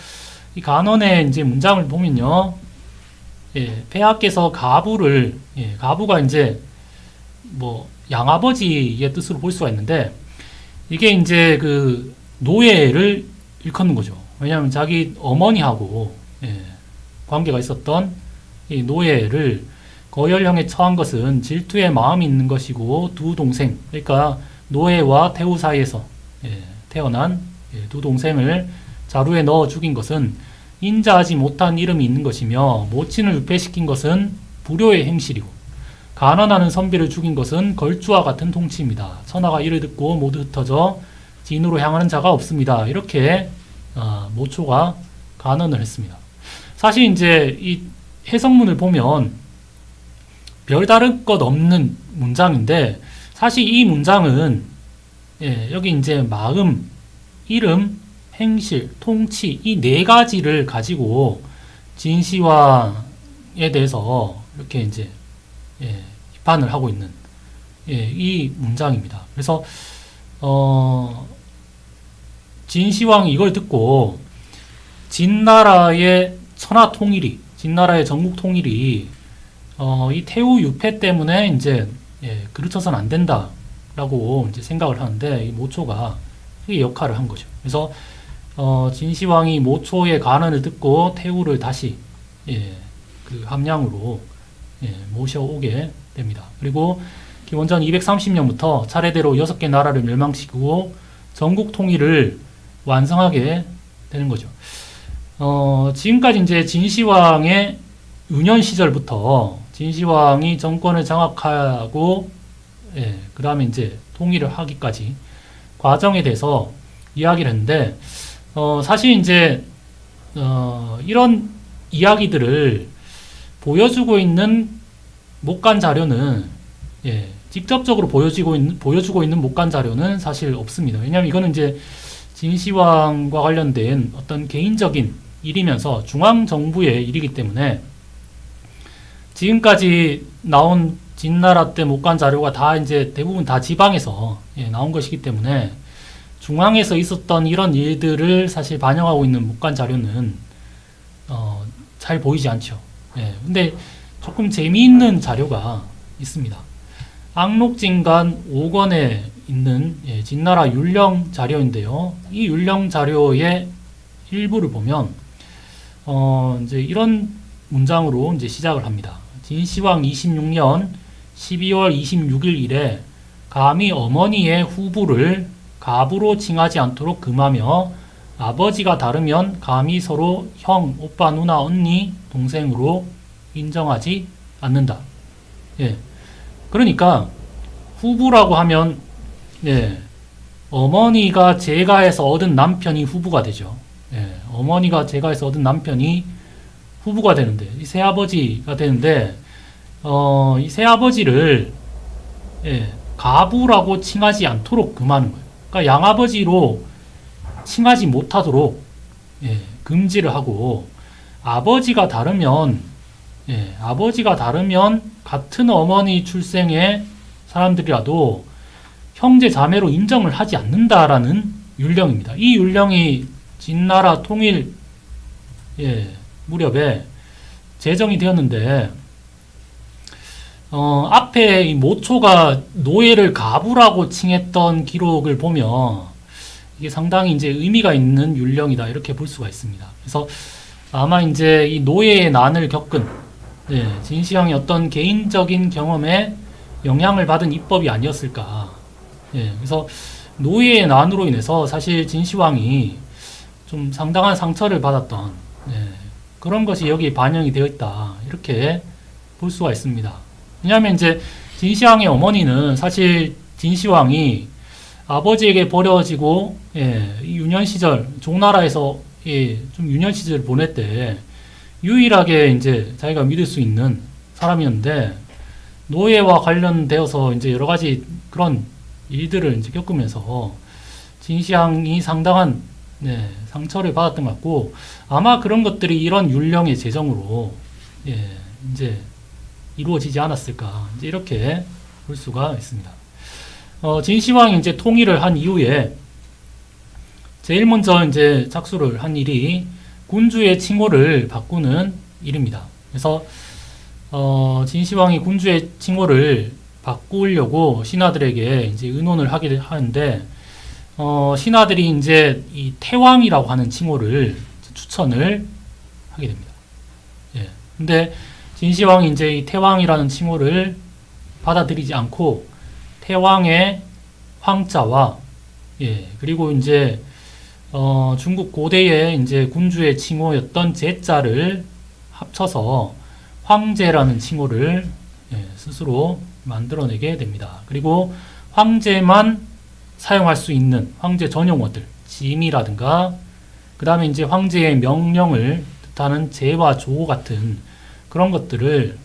이 간언의 이제 문장을 보면요, 폐하께서 가부를 가부가 이제 뭐 양아버지의 뜻으로 볼 수가 있는데 이게 이제 그 노예를 일컫는 거죠. 왜냐하면 자기 어머니하고 관계가 있었던 이 노예를 거열형에 처한 것은 질투의 마음이 있는 것이고 두 동생, 그러니까 노예와 태우 사이에서 태어난 두 동생을 자루에 넣어 죽인 것은 인자하지 못한 이름이 있는 것이며 모친을 유폐시킨 것은 불효의 행실이고 간언하는 선비를 죽인 것은 걸주와 같은 통치입니다. 천하가 이를 듣고 모두 흩어져 진으로 향하는 자가 없습니다. 이렇게 모초가 간언을 했습니다. 사실 이제 이 해석문을 보면 별다른 것 없는 문장인데 사실 이 문장은 여기 이제 마음, 이름, 행실, 통치 이 네 가지를 가지고 진시황에 대해서 이렇게 이제 비판을 하고 있는 이 문장입니다. 그래서 진시황이 이걸 듣고 진나라의 천하 통일이, 진나라의 전국 통일이 이 태우 유폐 때문에 이제 그르쳐서는 안 된다라고 이제 생각을 하는데 이 모초가 이 역할을 한 거죠. 그래서 진시황이 모초의 간언을 듣고 태우를 다시 그 함량으로 모셔오게 됩니다. 그리고 기원전 230년부터 차례대로 6개 나라를 멸망시키고 전국 통일을 완성하게 되는 거죠. 지금까지 이제 진시황의 유년 시절부터 진시황이 정권을 장악하고 그 다음에 이제 통일을 하기까지 과정에 대해서 이야기를 했는데 사실 이제 이런 이야기들을 보여주고 있는 목간 자료는 직접적으로 보여주고 있는 목간 자료는 사실 없습니다. 왜냐하면 이거는 이제 진시황과 관련된 어떤 개인적인 일이면서 중앙 정부의 일이기 때문에 지금까지 나온 진나라 때 목간 자료가 다 이제 대부분 다 지방에서 나온 것이기 때문에 중앙에서 있었던 이런 일들을 사실 반영하고 있는 목간 자료는 잘 보이지 않죠. 근데 조금 재미있는 자료가 있습니다. 악록진간 5권에 있는 진나라 율령 자료인데요. 이 율령 자료의 일부를 보면 이제 이런 문장으로 이제 시작을 합니다. 진시황 26년 12월 26일 이래 감히 어머니의 후부를 가부로 칭하지 않도록 금하며 아버지가 다르면 감히 서로 형, 오빠, 누나, 언니, 동생으로 인정하지 않는다. 그러니까 후부라고 하면 어머니가 제가해서 얻은 남편이 후부가 되죠. 어머니가 제가해서 얻은 남편이 후부가 되는데 이 새아버지가 되는데 이 새아버지를 가부라고 칭하지 않도록 금하는 거예요. 그러니까 양아버지로 칭하지 못하도록 금지를 하고 아버지가 다르면 같은 어머니 출생의 사람들이라도 형제 자매로 인정을 하지 않는다라는 율령입니다. 이 율령이 진나라 통일 무렵에 제정이 되었는데 앞에 이 모초가 노예를 가부라고 칭했던 기록을 보면 이게 상당히 이제 의미가 있는 율령이다 이렇게 볼 수가 있습니다. 그래서 아마 이제 이 노예의 난을 겪은 진시황의 어떤 개인적인 경험에 영향을 받은 입법이 아니었을까. 그래서 노예의 난으로 인해서 사실 진시황이 좀 상당한 상처를 받았던 그런 것이 여기 반영이 되어 있다 이렇게 볼 수가 있습니다. 왜냐하면 이제 진시황의 어머니는 사실 진시황이 아버지에게 버려지고 유년 시절 종나라에서 좀 유년 시절을 보낼 때 유일하게 이제 자기가 믿을 수 있는 사람이었는데 노예와 관련되어서 이제 여러 가지 그런 일들을 이제 겪으면서 진시황이 상당한 상처를 받았던 것 같고 아마 그런 것들이 이런 율령의 제정으로 이제 이루어지지 않았을까 이제 이렇게 볼 수가 있습니다. 진시황이 이제 통일을 한 이후에 제일 먼저 이제 착수를 한 일이 군주의 칭호를 바꾸는 일입니다. 그래서 진시황이 군주의 칭호를 바꾸려고 신하들에게 이제 의논을 하게 하는데 신하들이 이제 이 태왕이라고 하는 칭호를 추천을 하게 됩니다. 근데 진시황이 이제 이 태왕이라는 칭호를 받아들이지 않고 태왕의 황자와 그리고 이제 중국 고대의 이제 군주의 칭호였던 제자를 합쳐서 황제라는 칭호를 스스로 만들어내게 됩니다. 그리고 황제만 사용할 수 있는 황제 전용어들, 짐이라든가 그 다음에 이제 황제의 명령을 뜻하는 제와 조 같은 그런 것들을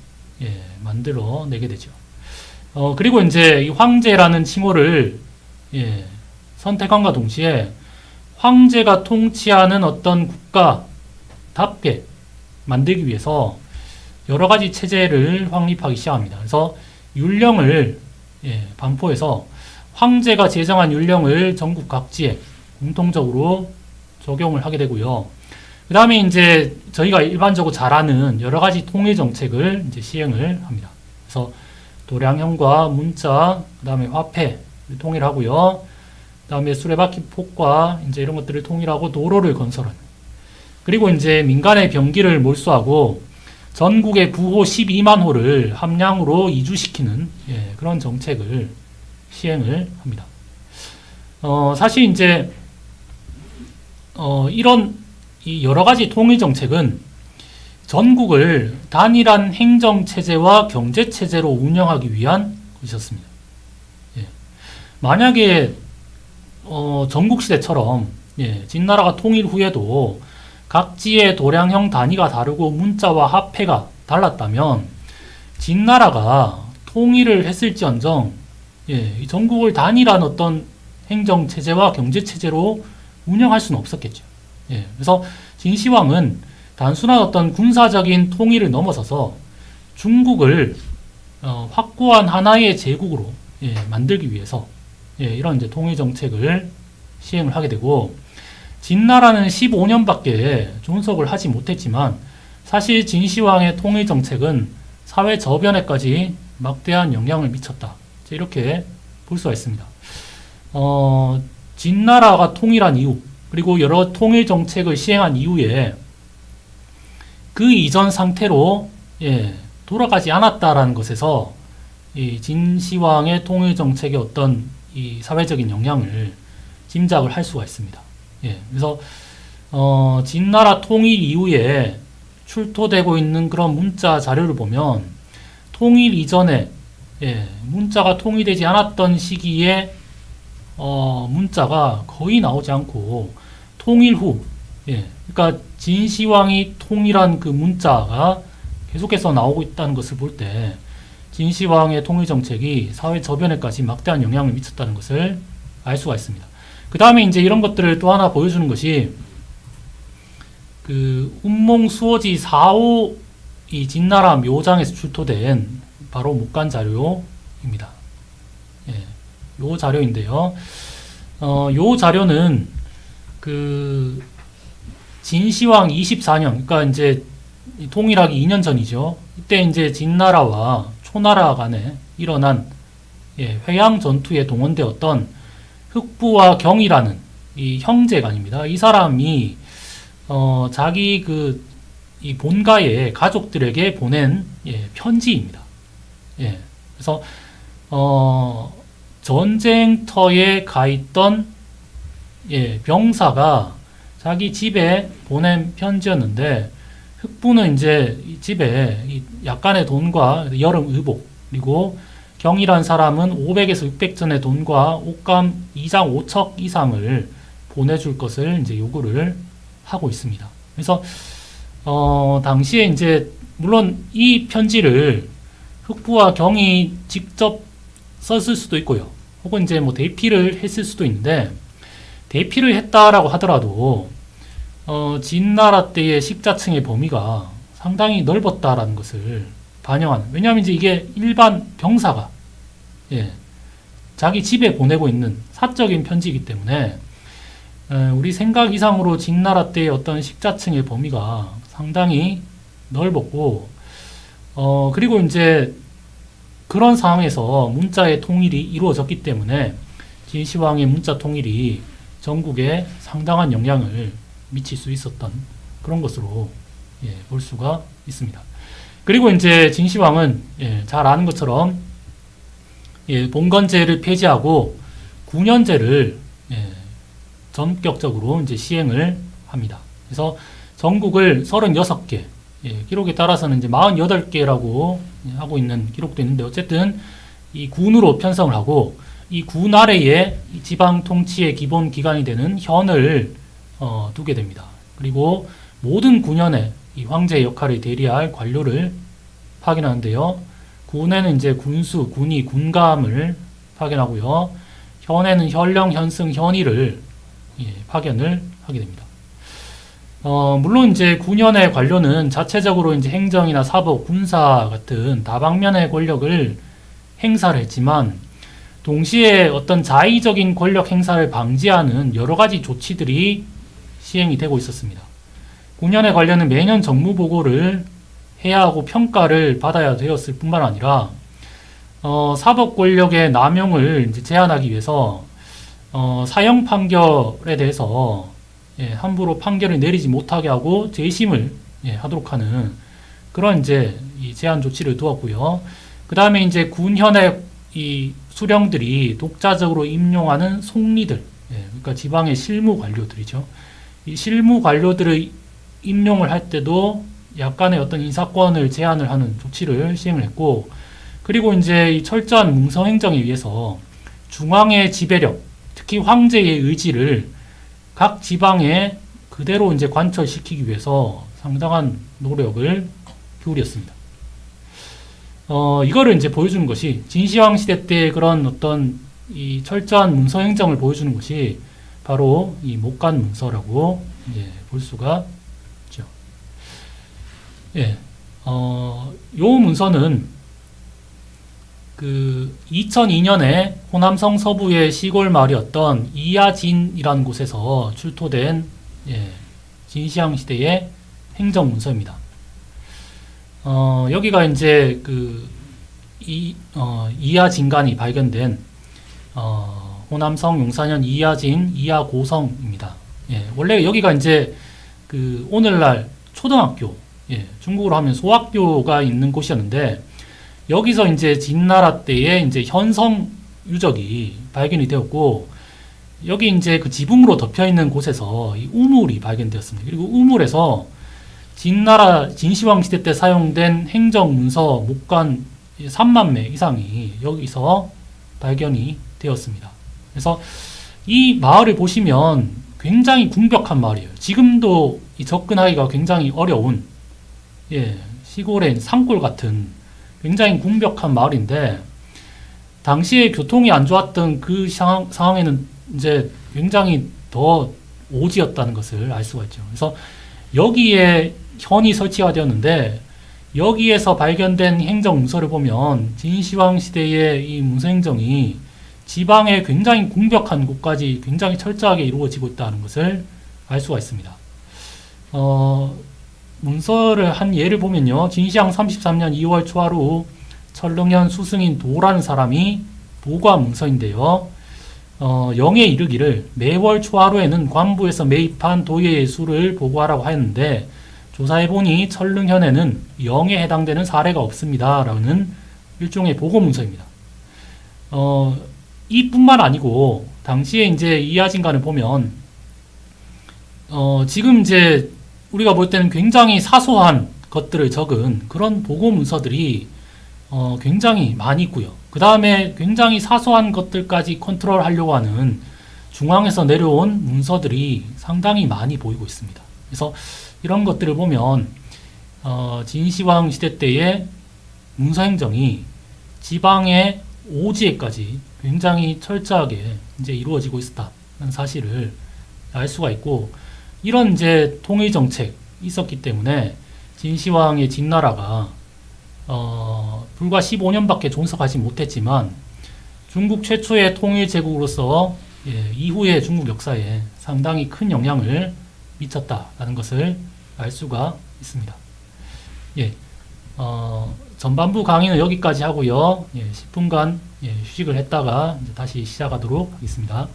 만들어내게 되죠. 그리고 이제 이 황제라는 칭호를 선택함과 동시에 황제가 통치하는 어떤 국가답게 만들기 위해서 여러 가지 체제를 확립하기 시작합니다. 그래서 율령을 반포해서 황제가 제정한 율령을 전국 각지에 공통적으로 적용을 하게 되고요. 그 다음에 이제 저희가 일반적으로 잘 아는 여러 가지 통일 정책을 이제 시행을 합니다. 그래서 도량형과 문자, 그 다음에 화폐를 통일하고요. 그 다음에 수레바퀴 폭과 이제 이런 것들을 통일하고 도로를 건설하는. 그리고 이제 민간의 병기를 몰수하고 전국의 부호 12만 호를 함량으로 이주시키는 그런 정책을 시행을 합니다. 사실 이제 이런 이 여러 가지 통일 정책은 전국을 단일한 행정 체제와 경제 체제로 운영하기 위한 것이었습니다. 만약에 전국 시대처럼 진나라가 통일 후에도 각지의 도량형 단위가 다르고 문자와 화폐가 달랐다면 진나라가 통일을 했을지언정 이 전국을 단일한 어떤 행정 체제와 경제 체제로 운영할 수는 없었겠죠. 그래서 진시황은 단순한 어떤 군사적인 통일을 넘어서서 중국을 확고한 하나의 제국으로 만들기 위해서 이런 이제 통일 정책을 시행을 하게 되고, 진나라는 15년밖에 존속을 하지 못했지만 사실 진시황의 통일 정책은 사회 저변에까지 막대한 영향을 미쳤다. 이렇게 볼 수가 있습니다. 진나라가 통일한 이후, 그리고 여러 통일 정책을 시행한 이후에 그 이전 상태로 돌아가지 않았다라는 것에서 이 진시황의 통일 정책의 어떤 이 사회적인 영향을 짐작을 할 수가 있습니다. 그래서 진나라 통일 이후에 출토되고 있는 그런 문자 자료를 보면 통일 이전에 문자가 통일되지 않았던 시기에 문자가 거의 나오지 않고 통일 후 그러니까 진시황이 통일한 그 문자가 계속해서 나오고 있다는 것을 볼 때 진시황의 통일 정책이 사회 저변에까지 막대한 영향을 미쳤다는 것을 알 수가 있습니다. 그 다음에 이제 이런 것들을 또 하나 보여주는 것이 그 운몽 수호지 4호 이 진나라 묘장에서 출토된 바로 목간 자료입니다. 요 자료인데요. 요 자료는 그 진시황 24년, 그러니까 이제 통일하기 2년 전이죠. 이때 이제 진나라와 초나라 간에 일어난 회양 전투에 동원되었던 흑부와 경이라는 이 형제간입니다. 이 사람이 자기 이 본가의 가족들에게 보낸 편지입니다. 그래서 전쟁터에 가 있던 병사가 자기 집에 보낸 편지였는데, 흑부는 이제 이 집에 약간의 돈과 여름 의복, 그리고 경이란 사람은 500에서 600전의 돈과 옷감 2장 5척 이상을 보내줄 것을 이제 요구를 하고 있습니다. 그래서 당시에 이제 물론 이 편지를 흑부와 경이 직접 썼을 수도 있고요. 혹은 이제 뭐 대피를 했을 수도 있는데, 대피를 했다라고 하더라도 진나라 때의 식자층의 범위가 상당히 넓었다라는 것을 반영하는, 왜냐하면 이제 이게 일반 병사가 자기 집에 보내고 있는 사적인 편지이기 때문에 우리 생각 이상으로 진나라 때의 어떤 식자층의 범위가 상당히 넓었고, 그리고 이제 그런 상황에서 문자의 통일이 이루어졌기 때문에 진시황의 문자 통일이 전국에 상당한 영향을 미칠 수 있었던 그런 것으로 볼 수가 있습니다. 그리고 이제 진시황은 잘 아는 것처럼 봉건제를 폐지하고 군연제를 전격적으로 이제 시행을 합니다. 그래서 전국을 36개, 기록에 따라서는 이제 48개라고 하고 있는 기록도 있는데, 어쨌든 이 군으로 편성을 하고 이 군 아래에 지방 통치의 기본 기관이 되는 현을 두게 됩니다. 그리고 모든 군현에 이 황제의 역할을 대리할 관료를 파견하는데요. 군에는 이제 군수, 군의, 군감을 파견하고요. 현에는 현령, 현승, 현의를 파견을 하게 됩니다. 물론 이제 군현의 관료는 자체적으로 이제 행정이나 사법, 군사 같은 다방면의 권력을 행사를 했지만, 동시에 어떤 자의적인 권력 행사를 방지하는 여러 가지 조치들이 시행이 되고 있었습니다. 군현의 관료는 매년 정무 보고를 해야 하고 평가를 받아야 되었을 뿐만 아니라 사법 권력의 남용을 이제 제한하기 위해서 사형 판결에 대해서 함부로 판결을 내리지 못하게 하고 재심을 하도록 하는 그런 이제 이 제한 조치를 두었고요. 그 다음에 이제 군 현역 이 수령들이 독자적으로 임용하는 속리들, 그러니까 지방의 실무 관료들이죠. 이 실무 관료들을 임용을 할 때도 약간의 어떤 인사권을 제한을 하는 조치를 시행을 했고, 그리고 이제 이 철저한 뭉성 행정에 의해서 중앙의 지배력, 특히 황제의 의지를 각 지방에 그대로 이제 관철시키기 위해서 상당한 노력을 기울였습니다. 이거를 이제 보여주는 것이 진시황 시대 때 그런 어떤 이 철저한 문서 행정을 보여주는 것이 바로 이 목간 문서라고 이제 볼 수가 있죠. 예, 요 문서는 그 2002년에 호남성 서부의 시골 마을이었던 이야진이라는 곳에서 출토된 진시황 시대의 행정 문서입니다. 여기가 이제 그 이야진간이 발견된 호남성 용사년 이야진 이야고성입니다. 원래 여기가 이제 그 오늘날 초등학교, 중국으로 하면 소학교가 있는 곳이었는데, 여기서 이제 진나라 때에 이제 현성 유적이 발견이 되었고, 여기 이제 그 지붕으로 덮여 있는 곳에서 이 우물이 발견되었습니다. 그리고 우물에서 진나라 진시황 시대 때 사용된 행정 문서 목간 3만 매 이상이 여기서 발견이 되었습니다. 그래서 이 마을을 보시면 굉장히 궁벽한 마을이에요. 지금도 이 접근하기가 굉장히 어려운 시골의 산골 같은 굉장히 궁벽한 마을인데, 당시에 교통이 안 좋았던 그 상황에는 이제 굉장히 더 오지였다는 것을 알 수가 있죠. 그래서 여기에 현이 설치가 되었는데, 여기에서 발견된 행정 문서를 보면 진시황 시대의 이 문서 행정이 지방의 굉장히 궁벽한 곳까지 굉장히 철저하게 이루어지고 있다는 것을 알 수가 있습니다. 문서를 한 예를 보면요. 진시황 33년 2월 초하루 철릉현 수승인 도라는 사람이 보고한 문서인데요. 영에 이르기를 매월 초하루에는 관부에서 매입한 도예의 수를 보고하라고 하였는데, 조사해보니 철릉현에는 영에 해당되는 사례가 없습니다. 라는 일종의 보고 문서입니다. 이뿐만 아니고 당시에 이제 이하진간을 보면 지금 이제 우리가 볼 때는 굉장히 사소한 것들을 적은 그런 보고 문서들이 굉장히 많이 있고요. 그 다음에 굉장히 사소한 것들까지 컨트롤하려고 하는 중앙에서 내려온 문서들이 상당히 많이 보이고 있습니다. 그래서 이런 것들을 보면 진시황 시대 때의 문서 행정이 지방의 오지에까지 굉장히 철저하게 이제 이루어지고 있었다는 사실을 알 수가 있고, 이런 이제 통일 정책이 있었기 때문에 진시황의 진나라가 불과 15년밖에 존속하지 못했지만 중국 최초의 통일 제국으로서 이후의 중국 역사에 상당히 큰 영향을 미쳤다라는 것을 알 수가 있습니다. 전반부 강의는 여기까지 하고요. 10분간 휴식을 했다가 이제 다시 시작하도록 하겠습니다.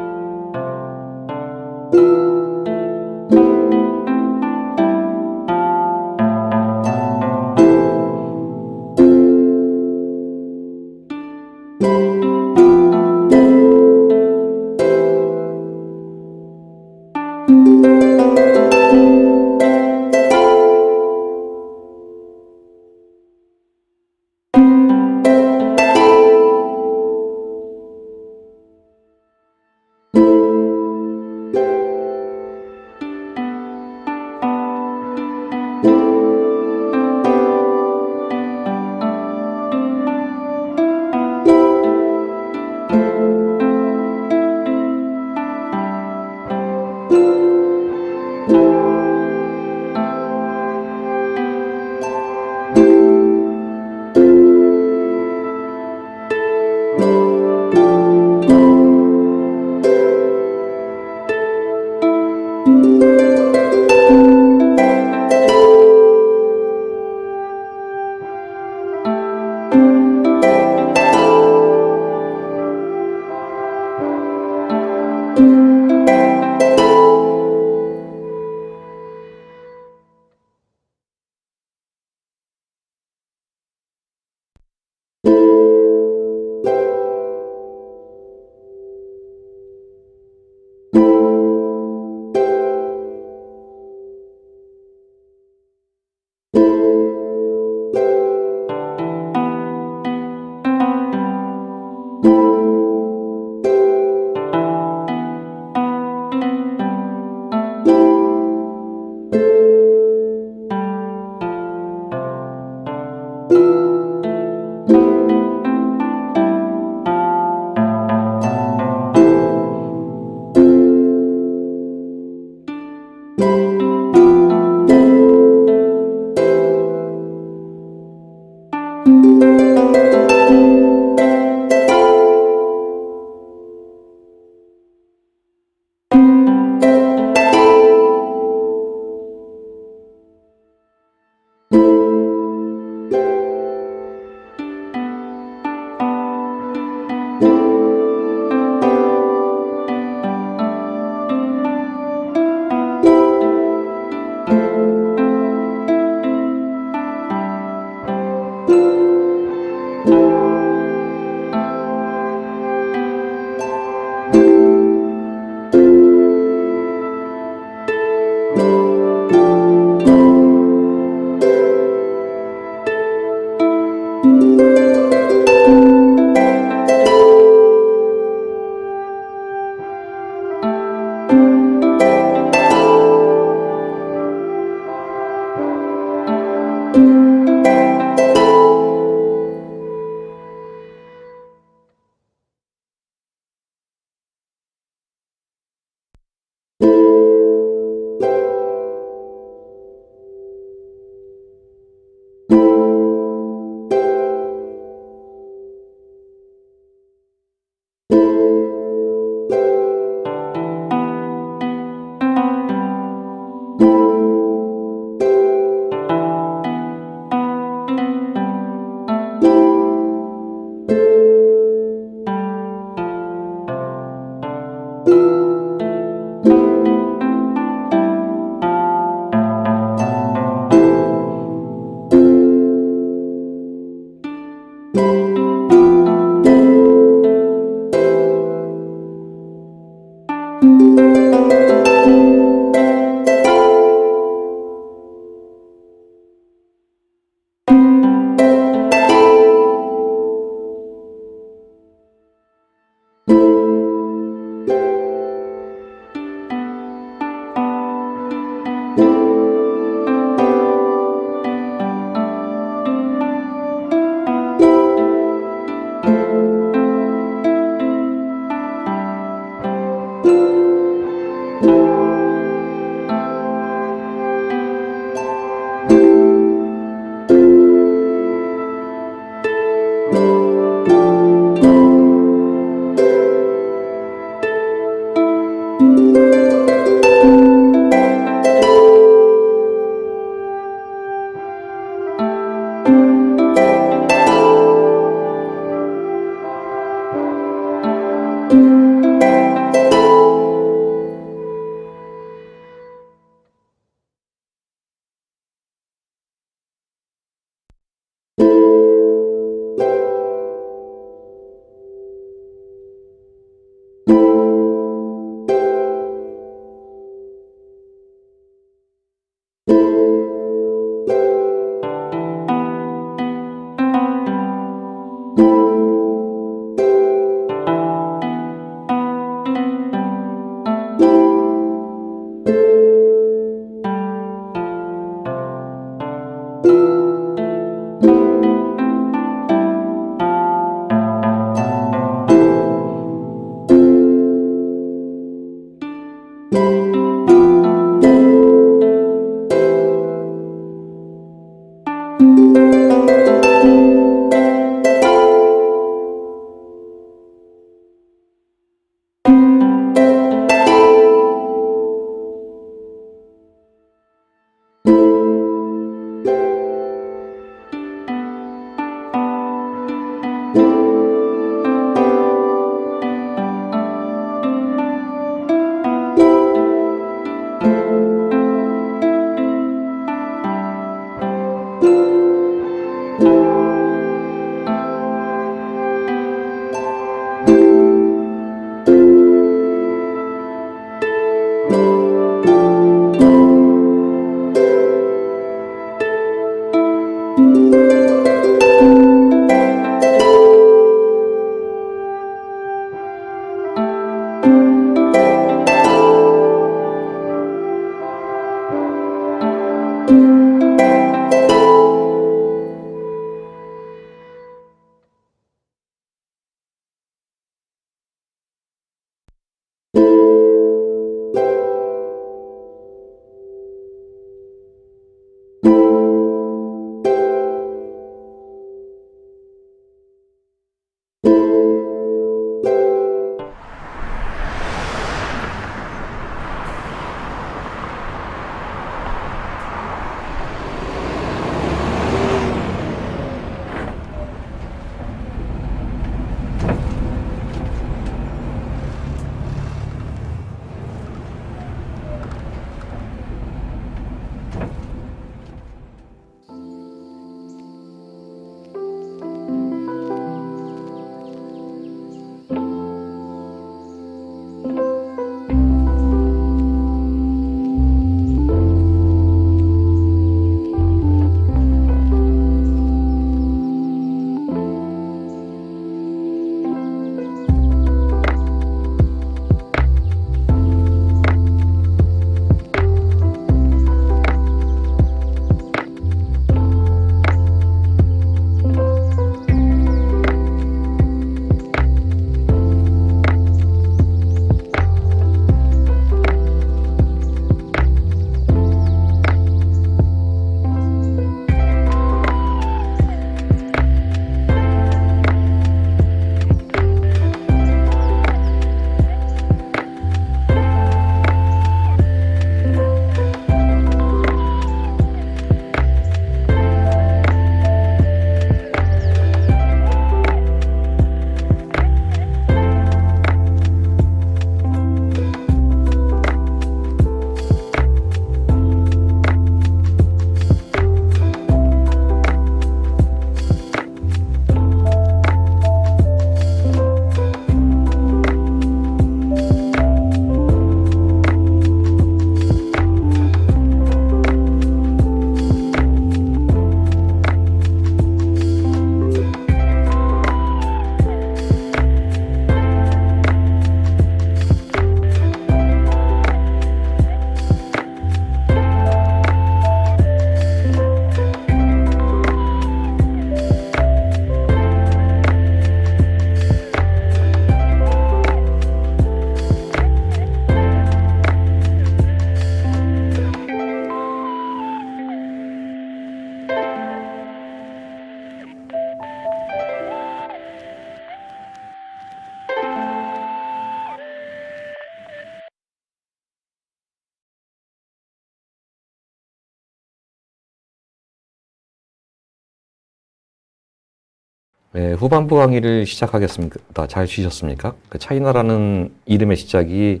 네, 후반부 강의를 시작하겠습니다. 잘 쉬셨습니까? 그 차이나라는 이름의 시작이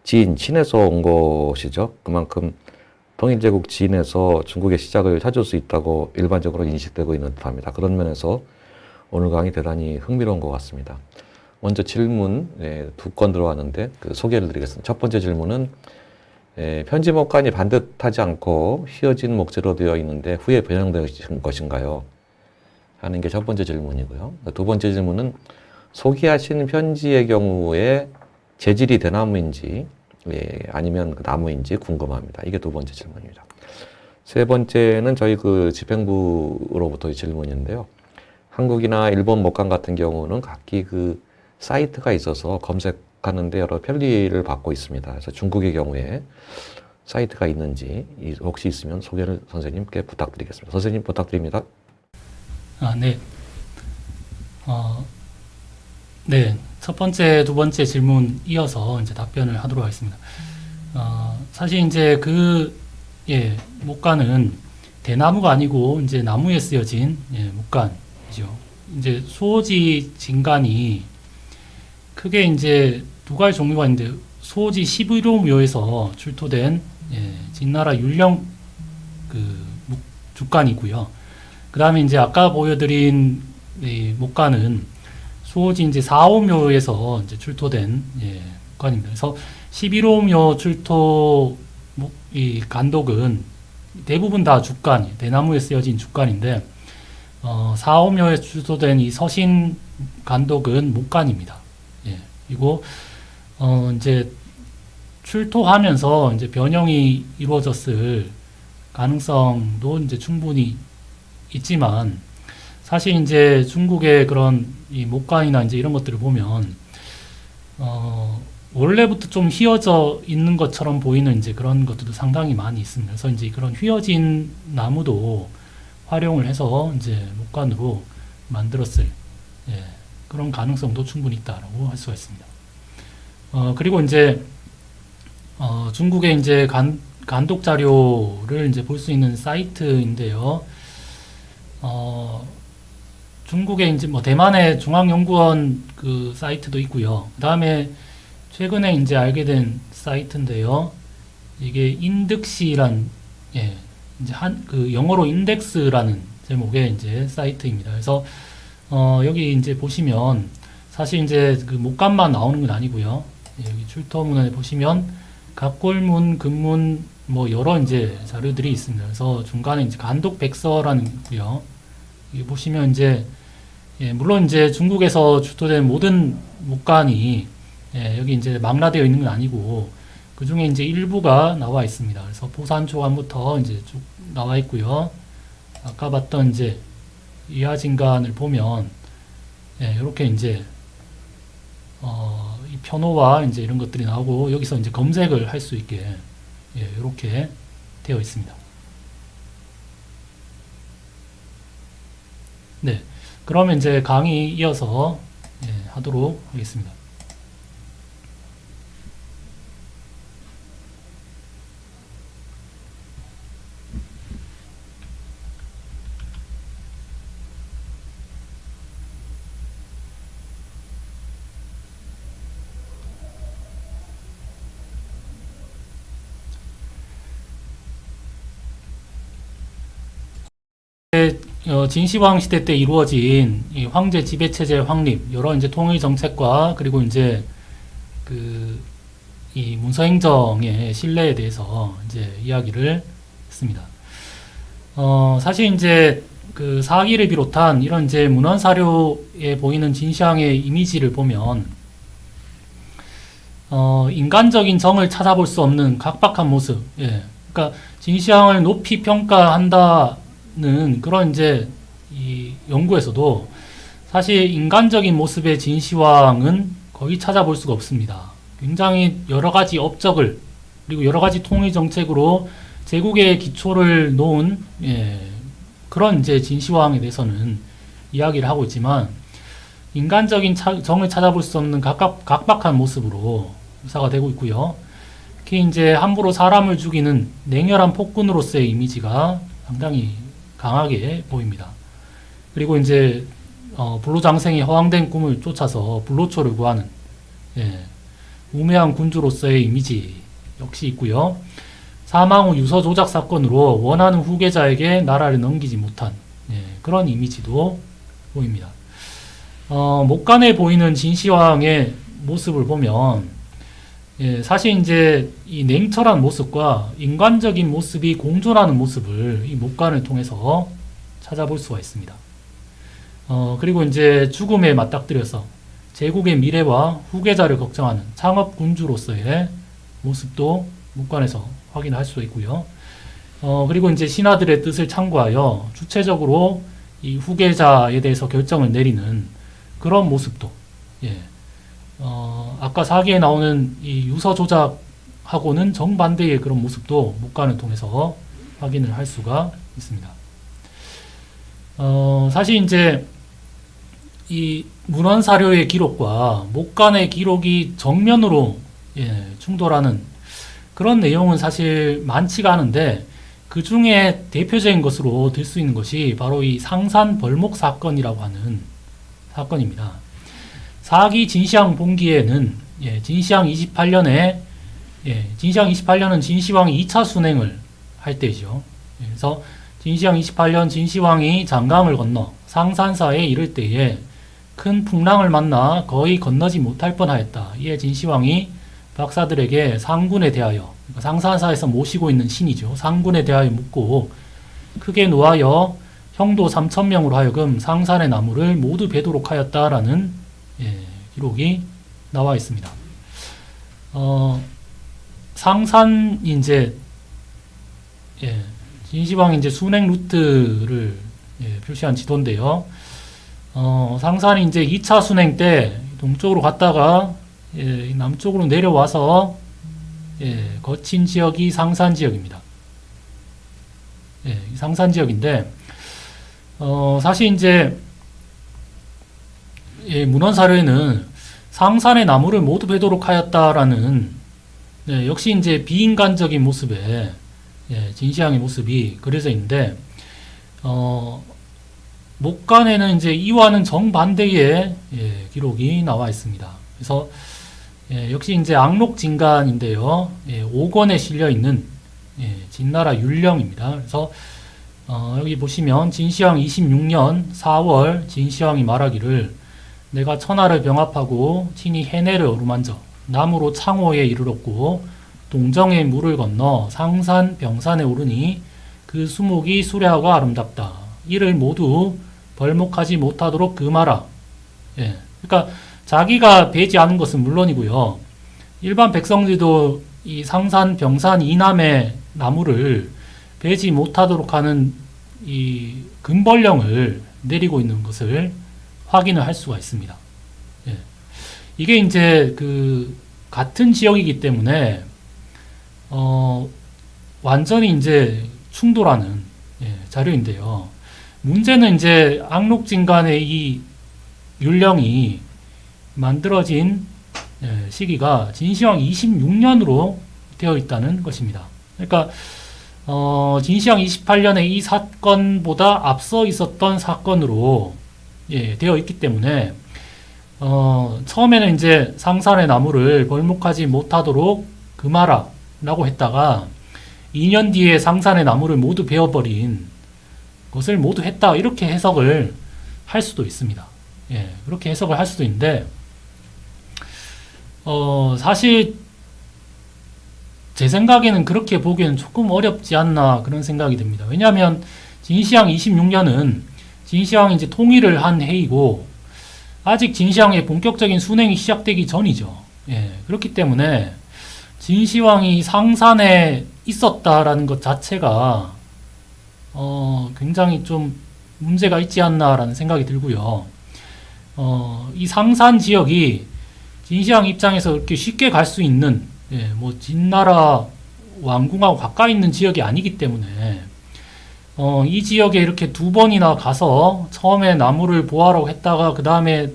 친에서 온 것이죠. 그만큼 통일제국 진에서 중국의 시작을 찾을 수 있다고 일반적으로 인식되고 있는 듯합니다. 그런 면에서 오늘 강의 대단히 흥미로운 것 같습니다. 먼저 질문 두 건 들어왔는데 그 소개를 드리겠습니다. 첫 번째 질문은 편지 목간이 반듯하지 않고 휘어진 목재로 되어 있는데 후에 변형된 것인가요? 하는 게 첫 번째 질문이고요. 두 번째 질문은 소개하신 편지의 경우에 재질이 대나무인지 아니면 나무인지 궁금합니다. 이게 두 번째 질문입니다. 세 번째는 저희 그 집행부로부터의 질문인데요. 한국이나 일본 목간 같은 경우는 각기 그 사이트가 있어서 검색하는데 여러 편리를 받고 있습니다. 그래서 중국의 경우에 사이트가 있는지 혹시 있으면 소개를 선생님께 부탁드리겠습니다. 선생님 부탁드립니다. 네. 네. 첫 번째, 두 번째 질문 이어서 이제 답변을 하도록 하겠습니다. 사실 이제 목간은 대나무가 아니고 이제 나무에 쓰여진 목간이죠. 이제 수호지 진간이 크게 이제 두 가지 종류가 있는데 수호지 11호묘에서 출토된 진나라 율령 죽간이고요. 그 다음에 이제 아까 보여드린 목간은 수호지 이제 4호묘에서 이제 출토된 목간입니다. 그래서 11호묘 출토 이 간독은 대부분 다 죽간, 대나무에 쓰여진 죽간인데 4호묘에 출토된 이 서신 간독은 목간입니다. 그리고 이제 출토하면서 이제 변형이 이루어졌을 가능성도 이제 충분히 있지만 사실 이제 중국의 그런 이 목간이나 이제 이런 것들을 보면 원래부터 좀 휘어져 있는 것처럼 보이는 이제 그런 것들도 상당히 많이 있습니다. 그래서 이제 그런 휘어진 나무도 활용을 해서 이제 목간으로 만들었을 그런 가능성도 충분히 있다라고 할 수가 있습니다. 그리고 이제 중국의 이제 간독 자료를 이제 볼 수 있는 사이트인데요. 중국의 이제 대만의 중앙연구원 그 사이트도 있고요. 그 다음에 최근에 이제 알게 된 사이트인데요. 이게 인덱시란 이제 그 영어로 인덱스라는 제목의 이제 사이트입니다. 그래서 여기 이제 보시면 사실 이제 그 목간만 나오는 건 아니고요. 여기 출토문에 보시면 각골문, 금문 여러 이제 자료들이 있습니다. 그래서 중간에 이제 간독 백서라는 게 있고요. 여기 보시면 이제 물론 이제 중국에서 출토된 모든 목간이 여기 이제 망라되어 있는 건 아니고 그 중에 이제 일부가 나와 있습니다. 그래서 포산 초간부터 이제 쭉 나와 있고요. 아까 봤던 이제 이하진간을 보면 이렇게 이제 이 편호와 이제 이런 것들이 나오고 여기서 이제 검색을 할 수 있게 이렇게 되어 있습니다. 네, 그러면 이제 강의 이어서 하도록 하겠습니다. 진시황 시대 때 이루어진 이 황제 지배체제 확립, 여러 이제 통일 정책과 그리고 이제 이 문서행정의 신뢰에 대해서 이제 이야기를 했습니다. 사실 이제 그 사기를 비롯한 이런 이제 문헌 사료에 보이는 진시황의 이미지를 보면 인간적인 정을 찾아볼 수 없는 각박한 모습, 그러니까 진시황을 높이 평가한다는 그런 이제 이 연구에서도 사실 인간적인 모습의 진시황은 거의 찾아볼 수가 없습니다. 굉장히 여러 가지 업적을 그리고 여러 가지 통일 정책으로 제국의 기초를 놓은 그런 이제 진시황에 대해서는 이야기를 하고 있지만 인간적인 정을 찾아볼 수 없는 각박한 모습으로 묘사가 되고 있고요. 특히 이제 함부로 사람을 죽이는 냉혈한 폭군으로서의 이미지가 상당히 강하게 보입니다. 그리고 이제 불로장생이 허황된 꿈을 쫓아서 불로초를 구하는 우매한 군주로서의 이미지 역시 있고요. 사망 후 유서 조작 사건으로 원하는 후계자에게 나라를 넘기지 못한 그런 이미지도 보입니다. 목간에 보이는 진시황의 모습을 보면 사실 이제 이 냉철한 모습과 인간적인 모습이 공존하는 모습을 이 목간을 통해서 찾아볼 수가 있습니다. 그리고 이제 죽음에 맞닥뜨려서 제국의 미래와 후계자를 걱정하는 창업 군주로서의 모습도 목간에서 확인할 수 있고요. 그리고 이제 신하들의 뜻을 참고하여 주체적으로 이 후계자에 대해서 결정을 내리는 그런 모습도, 아까 사기에 나오는 이 유서 조작하고는 정반대의 그런 모습도 목간을 통해서 확인을 할 수가 있습니다. 사실 이제 이 문헌 사료의 기록과 목간의 기록이 정면으로 충돌하는 그런 내용은 사실 많지가 않은데 그 중에 대표적인 것으로 들 수 있는 것이 바로 이 상산 벌목 사건이라고 하는 사건입니다. 사기 진시황 본기에는 진시황 28년에 진시황 28년은 진시황이 2차 순행을 할 때이죠. 그래서 진시황 28년 진시황이 장강을 건너 상산사에 이를 때에 큰 풍랑을 만나 거의 건너지 못할 뻔하였다. 이에 진시황이 박사들에게 상군에 대하여, 그러니까 상산사에서 모시고 있는 신이죠. 상군에 대하여 묻고 크게 노하여 형도 3,000명으로 하여금 상산의 나무를 모두 베도록 하였다라는 기록이 나와 있습니다. 상산 이제 진시황이 이제 순행 루트를 표시한 지도인데요. 상산이 이제 2차 순행 때 동쪽으로 갔다가 남쪽으로 내려와서 거친 지역이 상산 지역입니다. 상산 지역인데 사실 이제 문헌 사료에는 상산의 나무를 모두 베도록 하였다라는 역시 이제 비인간적인 모습의 진시황의 모습이 그려져 있는데 목간에는 이제 이와는 정반대의 기록이 나와 있습니다. 그래서 역시 이제 악록진간인데요. 5권에 실려 있는 진나라 율령입니다. 그래서 여기 보시면 진시황 26년 4월 진시황이 말하기를 내가 천하를 병합하고 친히 해내를 어루만져 남으로 창호에 이르렀고 동정의 물을 건너 상산 병산에 오르니 그 수목이 수려하고 아름답다. 이를 모두 벌목하지 못하도록 금하라. 그러니까 자기가 베지 않은 것은 물론이고요. 일반 백성들도 이 상산 병산 이남의 나무를 베지 못하도록 하는 이 금벌령을 내리고 있는 것을 확인을 할 수가 있습니다. 이게 이제 그 같은 지역이기 때문에 완전히 이제 충돌하는 자료인데요. 문제는 이제 악록진간의 이 율령이 만들어진 시기가 진시황 26년으로 되어 있다는 것입니다. 그러니까 진시황 28년에 이 사건보다 앞서 있었던 사건으로 되어 있기 때문에 처음에는 이제 상산의 나무를 벌목하지 못하도록 금하라 라고 했다가 2년 뒤에 상산의 나무를 모두 베어버린 것을 모두 했다 이렇게 해석을 할 수도 있습니다. 그렇게 해석을 할 수도 있는데 사실 제 생각에는 그렇게 보기에는 조금 어렵지 않나 그런 생각이 듭니다. 왜냐하면 진시황 26년은 진시황이 이제 통일을 한 해이고 아직 진시황의 본격적인 순행이 시작되기 전이죠. 그렇기 때문에 진시황이 상산에 있었다라는 것 자체가 굉장히 좀 문제가 있지 않나라는 생각이 들고요. 이 상산 지역이 진시황 입장에서 이렇게 쉽게 갈 수 있는 뭐 진나라 왕궁하고 가까이 있는 지역이 아니기 때문에 이 지역에 이렇게 두 번이나 가서 처음에 나무를 보하라고 했다가 그 다음에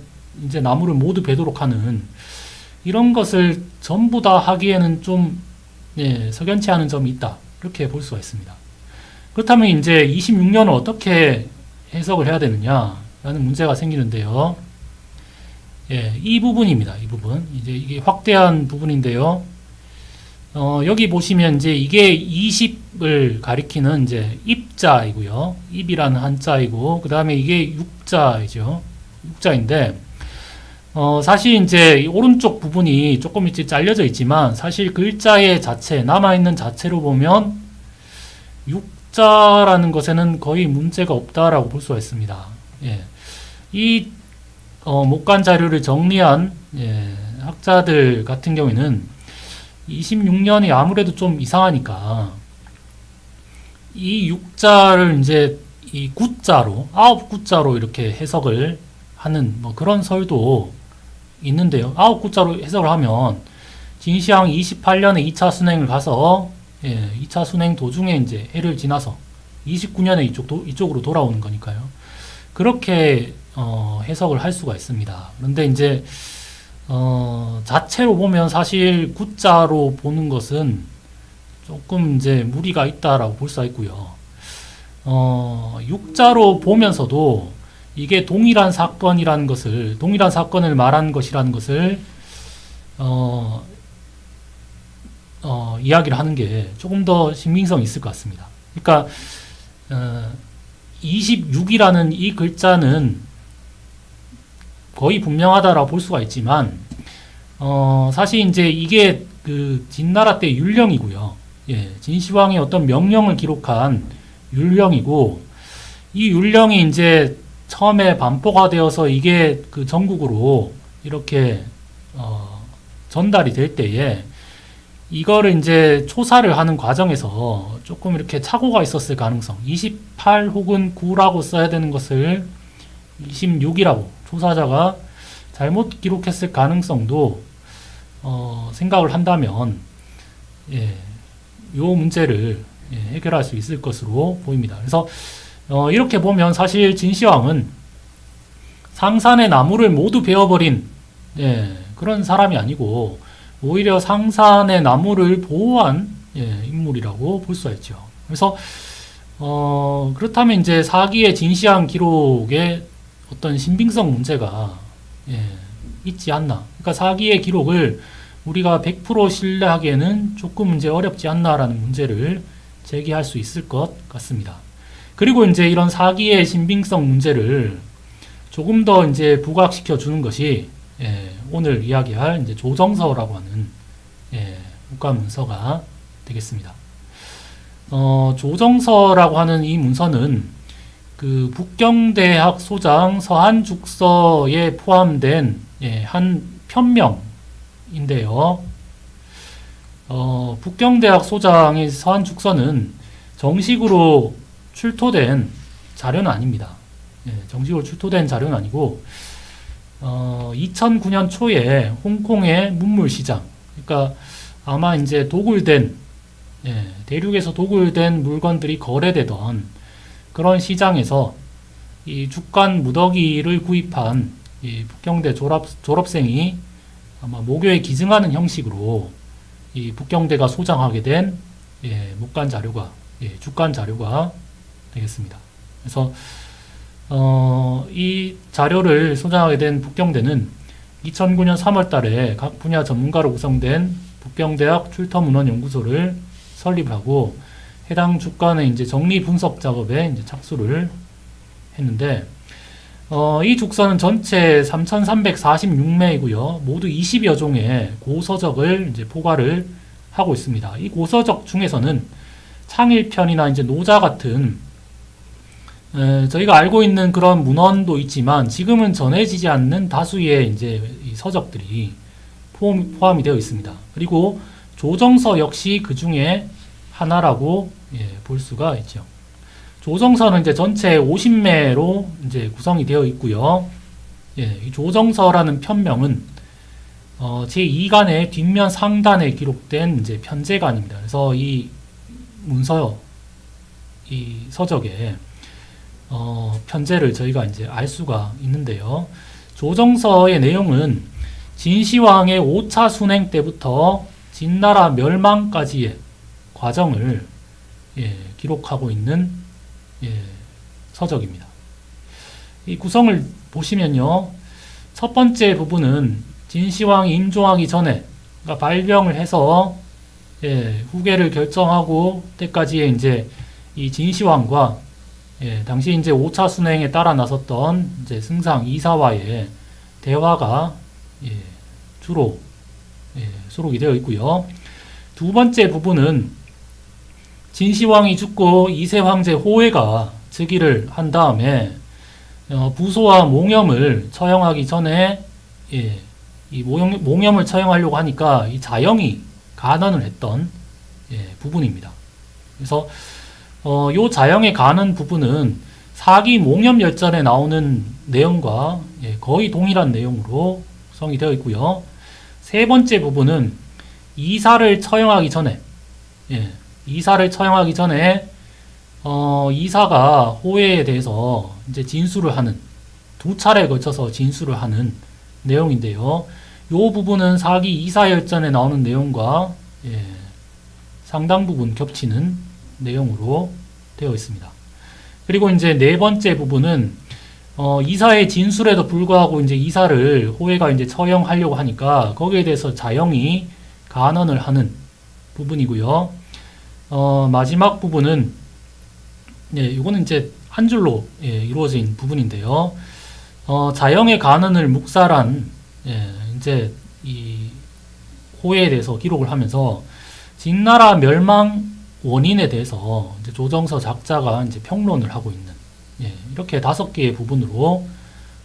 이제 나무를 모두 베도록 하는 이런 것을 전부 다 하기에는 좀 석연치 않은 점이 있다 이렇게 볼 수가 있습니다. 그렇다면 이제 26년을 어떻게 해석을 해야 되느냐? 라는 문제가 생기는데요. 예, 이 부분입니다. 이 부분. 이제 이게 확대한 부분인데요. 여기 보시면 이제 이게 20을 가리키는 이제 입자이고요. 입이라는 한자이고, 그 다음에 이게 육자이죠. 육자인데, 사실 이제 이 오른쪽 부분이 조금 이제 잘려져 있지만, 사실 글자의 자체, 남아있는 자체로 보면, 육자라는 것에는 거의 문제가 없다라고 볼 수가 있습니다. 예. 이, 목간 자료를 정리한, 예, 학자들 같은 경우에는 26년이 아무래도 좀 이상하니까 이 육자를 이제 이 구자로 9구자로 이렇게 해석을 하는 뭐 그런 설도 있는데요. 9구자로 해석을 하면 진시황 28년에 2차 순행을 가서 2차 순행 도중에 이제 해를 지나서 29년에 이쪽으로 돌아오는 거니까요. 그렇게 해석을 할 수가 있습니다. 그런데 이제 자체로 보면 사실 구자로 보는 것은 조금 이제 무리가 있다라고 볼 수가 있고요. 육자로 보면서도 이게 동일한 사건을 말한 것이라는 것을, 이야기를 하는 게 조금 더 신빙성이 있을 것 같습니다. 그러니까, 26이라는 이 글자는 거의 분명하다라고 볼 수가 있지만, 사실 이제 이게 그 진나라 때 율령이고요. 예, 진시황의 어떤 명령을 기록한 율령이고, 이 율령이 이제 처음에 반포가 되어서 이게 그 전국으로 이렇게 전달이 될 때에 이거를 이제 초사를 하는 과정에서 조금 이렇게 착오가 있었을 가능성, 28 혹은 9라고 써야 되는 것을 26이라고 초사자가 잘못 기록했을 가능성도 생각을 한다면 요 문제를 해결할 수 있을 것으로 보입니다. 그래서 이렇게 보면 사실 진시황은 상산의 나무를 모두 베어버린 그런 사람이 아니고 오히려 상산의 나무를 보호한 인물이라고 볼 수가 있죠. 그래서 그렇다면 이제 사기의 진시황 기록에 어떤 신빙성 문제가 있지 않나. 그러니까 사기의 기록을 우리가 100% 신뢰하기에는 조금 이제 어렵지 않나라는 문제를 제기할 수 있을 것 같습니다. 그리고 이제 이런 사기의 신빙성 문제를 조금 더 이제 부각시켜 주는 것이 오늘 이야기할 이제 조정서라고 하는 국가문서가 되겠습니다. 조정서라고 하는 이 문서는 그 북경대학 소장 서한죽서에 포함된 한 편명인데요. 북경대학 소장의 서한죽서는 정식으로 출토된 자료는 아닙니다. 정식으로 출토된 자료는 아니고 2009년 초에 홍콩의 문물시장, 그러니까 아마 이제 도굴된 대륙에서 도굴된 물건들이 거래되던 그런 시장에서 이 죽간 무더기를 구입한 이 북경대 졸업생이 아마 모교에 기증하는 형식으로 이 북경대가 소장하게 된 목간 자료가 죽간 자료가 되겠습니다. 그래서 이 자료를 소장하게 된 북경대는 2009년 3월 달에 각 분야 전문가로 구성된 북경대학 출토문헌연구소를 설립을 하고 해당 죽간의 이제 정리 분석 작업에 이제 착수를 했는데, 이 죽서는 전체 3,346매이고요. 모두 20여 종의 고서적을 이제 포괄을 하고 있습니다. 이 고서적 중에서는 창일편이나 이제 노자 같은 저희가 알고 있는 그런 문헌도 있지만 지금은 전해지지 않는 다수의 이제 이 서적들이 포함이 되어 있습니다. 그리고 조정서 역시 그 중에 하나라고 볼 수가 있죠. 조정서는 이제 전체 50매로 이제 구성이 되어 있고요. 이 조정서라는 편명은 제2간의 뒷면 상단에 기록된 이제 편제간입니다. 그래서 이 문서, 이 서적에 편제를 저희가 이제 알 수가 있는데요. 조정서의 내용은 진시황의 5차 순행 때부터 진나라 멸망까지의 과정을 기록하고 있는 서적입니다. 이 구성을 보시면요. 첫 번째 부분은 진시황이 임종하기 전에, 그러니까 발병을 해서 후계를 결정하고 때까지의 이제 이 진시황과 당시 이제 5차 순행에 따라 나섰던 이제 승상 이사와의 대화가 주로 수록이 되어 있고요. 두 번째 부분은 진시황이 죽고 이세 황제 호해가 즉위를 한 다음에 부소와 몽염을 처형하기 전에 이 몽염을 처형하려고 하니까 이 자영이 간언을 했던 부분입니다. 그래서 요 자영에 관한 부분은 사기 몽염 열전에 나오는 내용과 거의 동일한 내용으로 구성이 되어 있고요. 세 번째 부분은 이사를 처형하기 전에 이사가 호해에 대해서 이제 진술을 하는, 두 차례에 걸쳐서 진술을 하는 내용인데요. 요 부분은 사기 이사열전에 나오는 내용과 상당 부분 겹치는 내용으로 되어 있습니다. 그리고 이제 네 번째 부분은 이사의 진술에도 불구하고 이제 이사를 호해가 이제 처형하려고 하니까 거기에 대해서 자영이 간언을 하는 부분이고요. 마지막 부분은 이거는 이제 한 줄로 이루어진 부분인데요. 자영의 간언을 묵살한 이제 이 호해에 대해서 기록을 하면서 진나라 멸망 원인에 대해서 이제 조정서 작자가 이제 평론을 하고 있는 이렇게 5개의 부분으로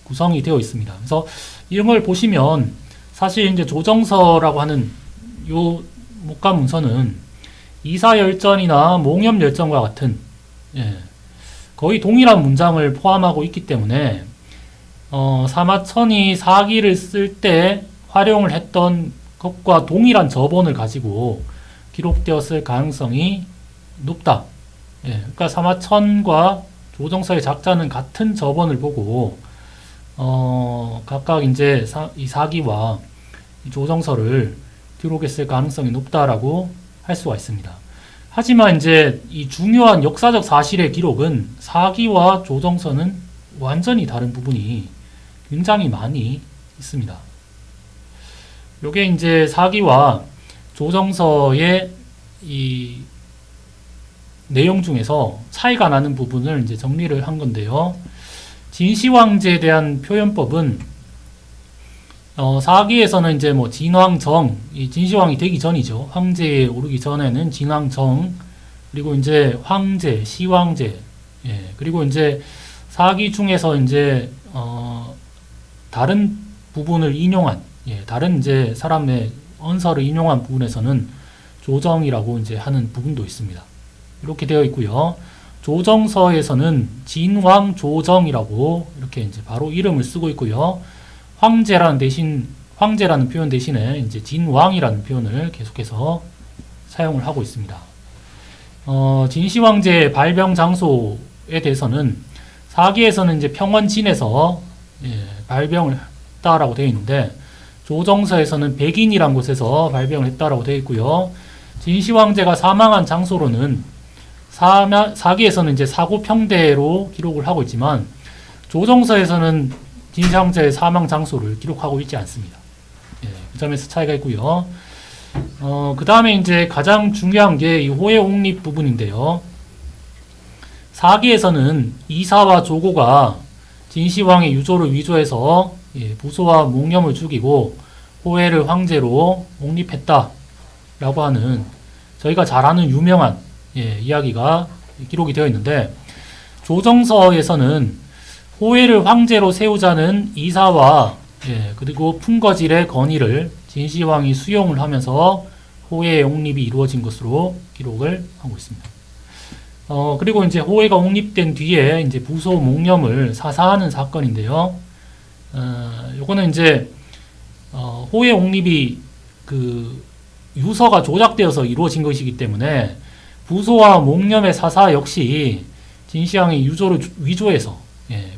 구성이 되어 있습니다. 그래서 이런 걸 보시면 사실 이제 조정서라고 하는 요 목가 문서는 이사열전이나 몽염열전과 같은 거의 동일한 문장을 포함하고 있기 때문에 사마천이 사기를 쓸 때 활용을 했던 것과 동일한 저본을 가지고 기록되었을 가능성이 높다. 그러니까 사마천과 조정서의 작자는 같은 저본을 보고 각각 이제 이 사기와 이 조정서를 기록했을 가능성이 높다라고 할 수가 있습니다. 하지만 이제 이 중요한 역사적 사실의 기록은 사기와 조정서는 완전히 다른 부분이 굉장히 많이 있습니다. 요게 이제 사기와 조정서의 이 내용 중에서 차이가 나는 부분을 이제 정리를 한 건데요. 진시황제에 대한 표현법은 사기에서는 이제 뭐 진왕정, 이 진시황이 되기 전이죠. 황제에 오르기 전에는 진왕정, 그리고 이제 황제, 시황제, 그리고 이제 사기 중에서 이제 다른 부분을 인용한, 다른 이제 사람의 언서를 인용한 부분에서는 조정이라고 이제 하는 부분도 있습니다. 이렇게 되어 있고요. 조정서에서는 진왕조정이라고 이렇게 이제 바로 이름을 쓰고 있고요. 황제라는 표현 대신에 이제 진왕이라는 표현을 계속해서 사용을 하고 있습니다. 진시황제의 발병 장소에 대해서는 사기에서는 이제 평원진에서 발병을 했다라고 되어 있는데, 조정서에서는 백인이란 곳에서 발병을 했다라고 되어 있고요. 진시황제가 사망한 장소로는 사기에서는 이제 사고평대로 기록을 하고 있지만, 조정서에서는 진시황제의 사망 장소를 기록하고 있지 않습니다. 그 점에서 차이가 있고요. 그 다음에 이제 가장 중요한 게 이 호해옹립 부분인데요. 사기에서는 이사와 조고가 진시황의 유조를 위조해서 부소와 몽염을 죽이고 호해를 황제로 옹립했다라고 하는 저희가 잘 아는 유명한 이야기가 기록이 되어 있는데, 조정서에서는 호해를 황제로 세우자는 이사와 그리고 풍거질의 건의를 진시황이 수용을 하면서 호해의 옹립이 이루어진 것으로 기록을 하고 있습니다. 그리고 이제 호해가 옹립된 뒤에 이제 부소 몽염을 사사하는 사건인데요. 요거는 이제 호해 옹립이 그 유서가 조작되어서 이루어진 것이기 때문에 부소와 몽염의 사사 역시 진시황의 유조를 위조해서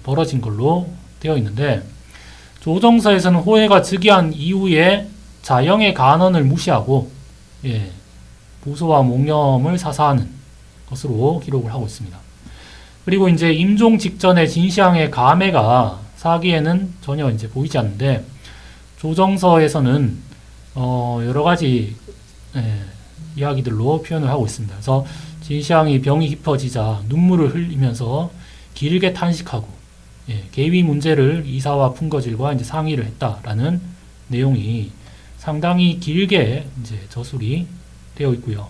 벌어진 걸로 되어 있는데, 조정서에서는 호해가 즉위한 이후에 자영의 간언을 무시하고 부소와 몽염을 사사하는 것으로 기록을 하고 있습니다. 그리고 이제 임종 직전에 진시황의 감해가 사기에는 전혀 이제 보이지 않는데 조정서에서는 여러 가지 이야기들로 표현을 하고 있습니다. 그래서 진시황이 병이 깊어지자 눈물을 흘리면서 길게 탄식하고 계위 문제를 이사와 풍거질과 이제 상의를 했다라는 내용이 상당히 길게 이제 저술이 되어 있고요.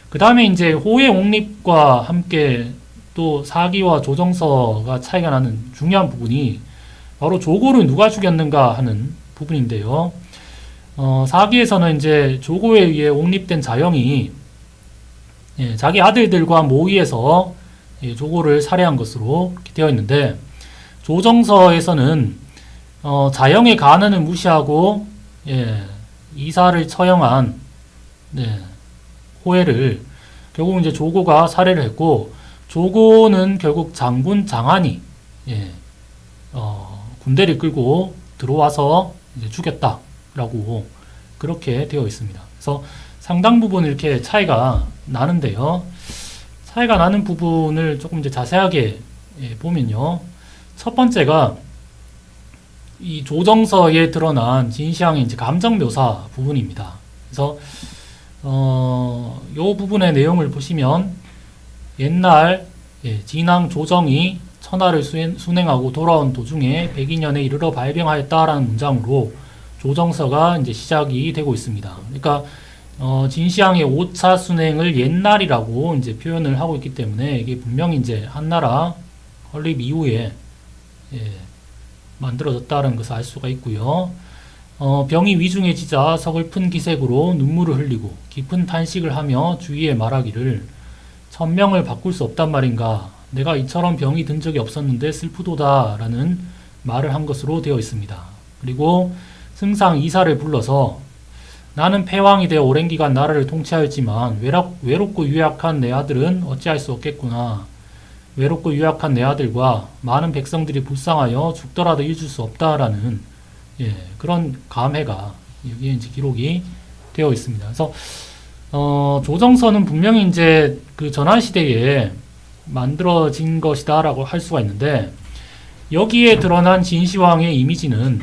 그 다음에 이제 호의 옹립과 함께 또 사기와 조정서가 차이가 나는 중요한 부분이 바로 조고를 누가 죽였는가 하는 부분인데요. 사기에서는 이제 조고에 의해 옹립된 자영이 자기 아들들과 모의해서 조고를 살해한 것으로 되어 있는데 조정서에서는 자영의 간언을 무시하고 이사를 처형한 호해를 결국 이제 조고가 살해를 했고 조고는 결국 장군 장한이 군대를 끌고 들어와서 이제 죽였다라고 그렇게 되어 있습니다. 그래서 상당 부분 이렇게 차이가 나는데요. 차이가 나는 부분을 조금 이제 자세하게 보면요. 첫 번째가 이 조정서에 드러난 진시황의 이제 감정 묘사 부분입니다. 그래서 요 부분의 내용을 보시면 옛날 진왕 조정이 천하를 순행하고 돌아온 도중에 102년에 이르러 발병하였다라는 문장으로 조정서가 이제 시작이 되고 있습니다. 그러니까 진시황의 5차 순행을 옛날이라고 이제 표현을 하고 있기 때문에 이게 분명히 이제 한나라 건립 이후에 만들어졌다는 것을 알 수가 있고요. 병이 위중해지자 서글픈 기색으로 눈물을 흘리고 깊은 탄식을 하며 주위에 말하기를 천명을 바꿀 수 없단 말인가. 내가 이처럼 병이 든 적이 없었는데 슬프도다 라는 말을 한 것으로 되어 있습니다. 그리고 승상 이사를 불러서 나는 패왕이 되어 오랜 기간 나라를 통치하였지만 외롭고 유약한 내 아들은 어찌할 수 없겠구나. 외롭고 유약한 내 아들과 많은 백성들이 불쌍하여 죽더라도 잊을 수 없다라는 그런 감회가 여기에 이제 기록이 되어 있습니다. 그래서 조정서는 분명히 이제 그 전한 시대에 만들어진 것이다라고 할 수가 있는데 여기에 드러난 진시황의 이미지는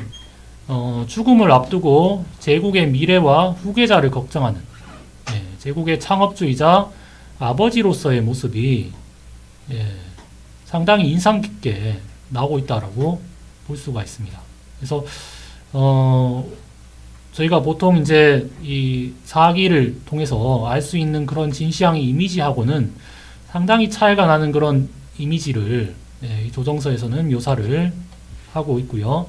죽음을 앞두고 제국의 미래와 후계자를 걱정하는 제국의 창업주이자 아버지로서의 모습이 상당히 인상 깊게 나오고 있다라고 볼 수가 있습니다. 그래서 저희가 보통 이제 이 사기를 통해서 알 수 있는 그런 진시황의 이미지하고는 상당히 차이가 나는 그런 이미지를 이 조정서에서는 묘사를 하고 있고요.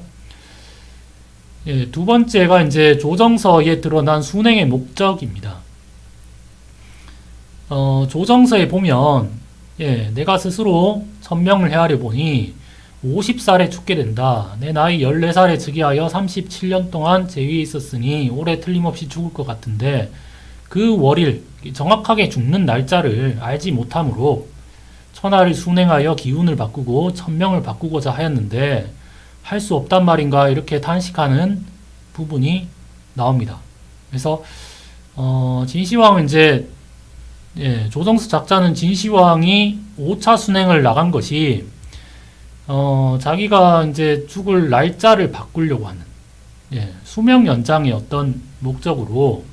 두 번째가 이제 조정서에 드러난 순행의 목적입니다. 조정서에 보면 내가 스스로 천명을 헤아려 보니 50살에 죽게 된다. 내 나이 14살에 즉위하여 37년 동안 재위에 있었으니 올해 틀림없이 죽을 것 같은데 그 월일 정확하게 죽는 날짜를 알지 못하므로 천하를 순행하여 기운을 바꾸고 천명을 바꾸고자 하였는데 할 수 없단 말인가 이렇게 탄식하는 부분이 나옵니다. 그래서 진시황은 이제 조정서 작자는 진시황이 5차 순행을 나간 것이 자기가 이제 죽을 날짜를 바꾸려고 하는 수명 연장의 어떤 목적으로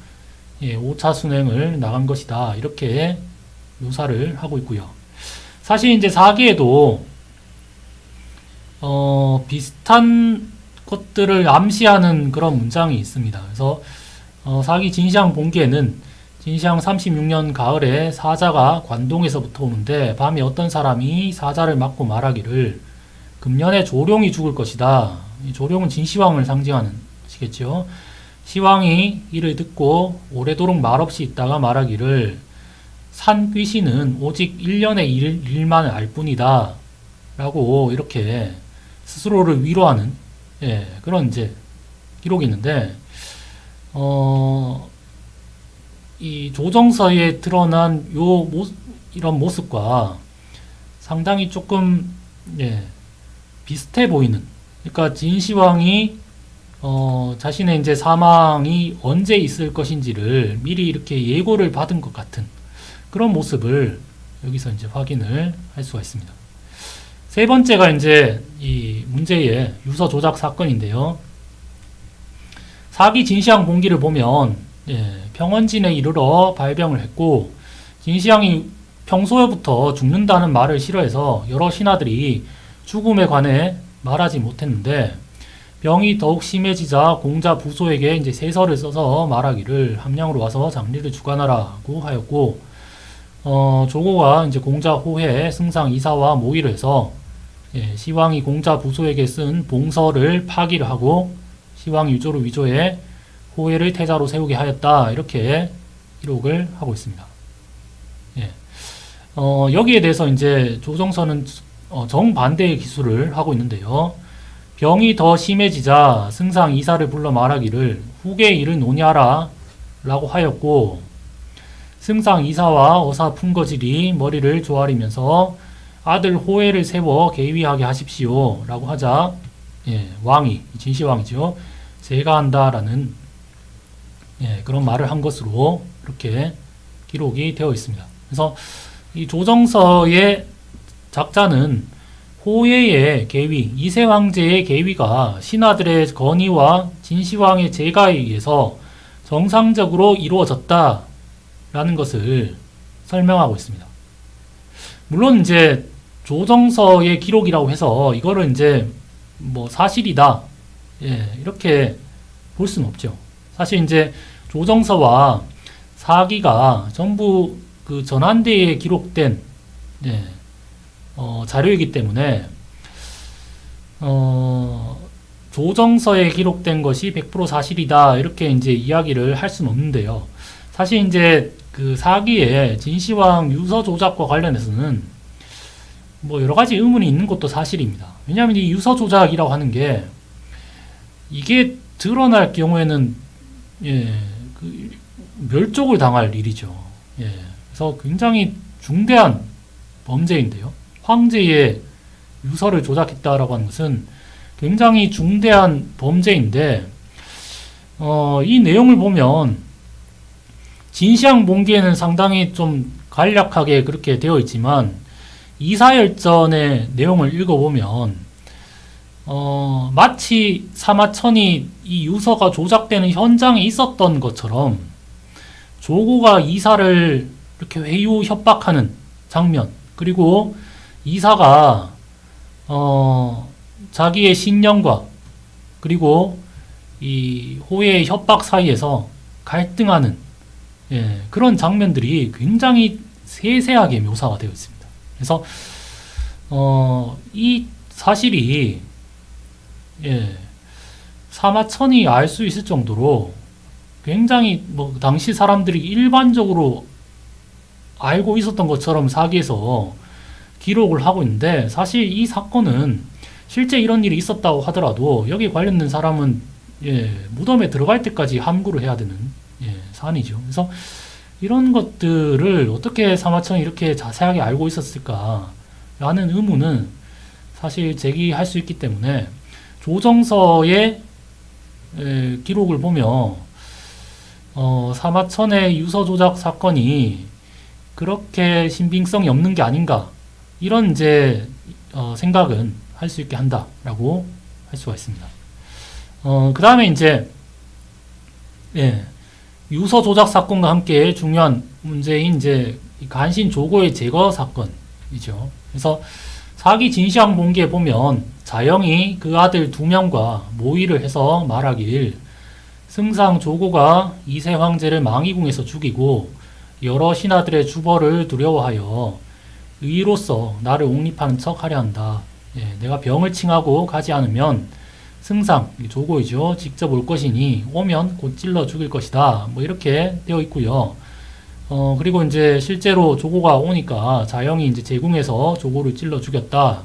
5차 순행을 나간 것이다 이렇게 묘사를 하고 있고요. 사실 이제 사기에도 비슷한 것들을 암시하는 그런 문장이 있습니다. 그래서 사기 진시황 본기에는 진시황 36년 가을에 사자가 관동에서부터 오는데 밤에 어떤 사람이 사자를 맞고 말하기를 금년에 조룡이 죽을 것이다. 이 조룡은 진시황을 상징하는 것이겠죠. 시황이 이를 듣고 오래도록 말없이 있다가 말하기를 산 귀신은 오직 1년의 일만을 알 뿐이다. 라고 이렇게 스스로를 위로하는 그런 이제 기록이 있는데 이 조정서에 드러난 이런 모습과 상당히 조금 비슷해 보이는. 그러니까 진시황이 자신의 이제 사망이 언제 있을 것인지를 미리 이렇게 예고를 받은 것 같은 그런 모습을 여기서 이제 확인을 할 수가 있습니다. 세 번째가 이제 이 문제의 유서 조작 사건인데요. 사기 진시황 봉기를 보면 평원진에 이르러 발병을 했고, 진시황이 평소에부터 죽는다는 말을 싫어해서 여러 신하들이 죽음에 관해 말하지 못했는데, 병이 더욱 심해지자 공자 부소에게 이제 세서를 써서 말하기를 함량으로 와서 장리를 주관하라고 하였고, 조고가 이제 공자 호해 승상 이사와 모의를 해서 시왕이 공자 부소에게 쓴 봉서를 파기를 하고 시왕 유조를 위조해 호해를 태자로 세우게 하였다, 이렇게 기록을 하고 있습니다. 여기에 대해서 이제 조정서는 정반대의 기술을 하고 있는데요. 병이 더 심해지자 승상 이사를 불러 말하기를 후계의 일을 논의하라 라고 하였고, 승상 이사와 어사 풍거질이 머리를 조아리면서 아들 호해를 세워 계위하게 하십시오 라고 하자 왕이, 진시황이죠, 제가 한다라는 그런 말을 한 것으로 이렇게 기록이 되어 있습니다. 그래서 이 조정서의 작자는 호해의 계위, 이세 황제의 계위가 신하들의 건의와 진시황의 제가에 의해서 정상적으로 이루어졌다라는 것을 설명하고 있습니다. 물론 이제 조정서의 기록이라고 해서 이거를 이제 뭐 사실이다, 이렇게 볼 수는 없죠. 사실 이제 조정서와 사기가 전부 그 전한대에 기록된 자료이기 때문에 조정서에 기록된 것이 100% 사실이다, 이렇게 이제 이야기를 할 수는 없는데요. 사실 이제 그 사기의 진시황 유서 조작과 관련해서는 뭐 여러 가지 의문이 있는 것도 사실입니다. 왜냐하면 이 유서 조작이라고 하는 게 이게 드러날 경우에는 그 멸족을 당할 일이죠. 그래서 굉장히 중대한 범죄인데요. 황제의 유서를 조작했다라고 하는 것은 굉장히 중대한 범죄인데, 이 내용을 보면 진시황 봉기에는 상당히 좀 간략하게 그렇게 되어 있지만 이사열전의 내용을 읽어보면 마치 사마천이 이 유서가 조작되는 현장에 있었던 것처럼 조고가 이사를 이렇게 회유 협박하는 장면, 그리고 이사가 자기의 신령과 그리고 이 호해의 협박 사이에서 갈등하는 그런 장면들이 굉장히 세세하게 묘사가 되어 있습니다. 그래서 이 사실이 사마천이 알 수 있을 정도로 굉장히 뭐 당시 사람들이 일반적으로 알고 있었던 것처럼 사기에서 기록을 하고 있는데, 사실 이 사건은 실제 이런 일이 있었다고 하더라도 여기 관련된 사람은 무덤에 들어갈 때까지 함구를 해야 되는 사안이죠. 그래서 이런 것들을 어떻게 사마천이 이렇게 자세하게 알고 있었을까라는 의문은 사실 제기할 수 있기 때문에 조정서의 기록을 보면 사마천의 유서 조작 사건이 그렇게 신빙성이 없는 게 아닌가, 이런 이제 생각은 할 수 있게 한다라고 할 수가 있습니다. 그 다음에 이제 유서 조작 사건과 함께 중요한 문제인 이제 간신 조고의 제거 사건이죠. 그래서 사기 진시황 봉기에 보면 자영이 그 아들 2명과 모의를 해서 말하길 승상 조고가 이세 황제를 망이궁에서 죽이고 여러 신하들의 주벌을 두려워하여 의로서 나를 옹립하는 척 하려 한다. 내가 병을 칭하고 가지 않으면 승상, 조고이죠, 직접 올 것이니 오면 곧 찔러 죽일 것이다. 뭐 이렇게 되어 있고요. 그리고 이제 실제로 조고가 오니까 자영이 이제 제궁에서 조고를 찔러 죽였다.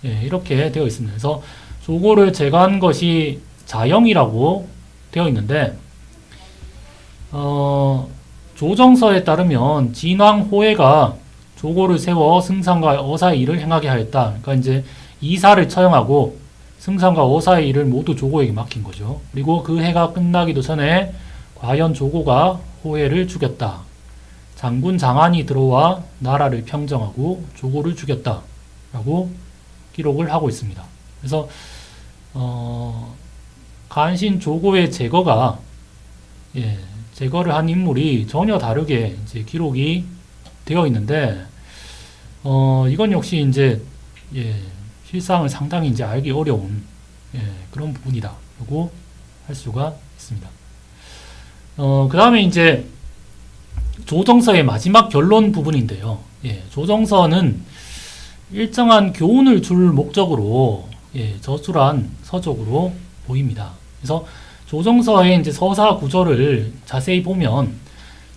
이렇게 되어 있습니다. 그래서 조고를 제거한 것이 자영이라고 되어 있는데, 조정서에 따르면 진왕 호해가 조고를 세워 승상과 어사의 일을 행하게 하였다. 그러니까 이제 이사를 처형하고 승상과 어사의 일을 모두 조고에게 맡긴 거죠. 그리고 그 해가 끝나기도 전에 과연 조고가 호해를 죽였다. 장군 장안이 들어와 나라를 평정하고 조고를 죽였다. 라고 기록을 하고 있습니다. 그래서 간신 조고의 제거가 제거를 한 인물이 전혀 다르게 이제 기록이 되어 있는데 이건 역시 이제 실상을 상당히 이제 알기 어려운 그런 부분이다라고 할 수가 있습니다. 그 다음에 이제 조정서의 마지막 결론 부분인데요. 조정서는 일정한 교훈을 줄 목적으로 저술한 서적으로 보입니다. 그래서 조정서의 이제 서사 구조를 자세히 보면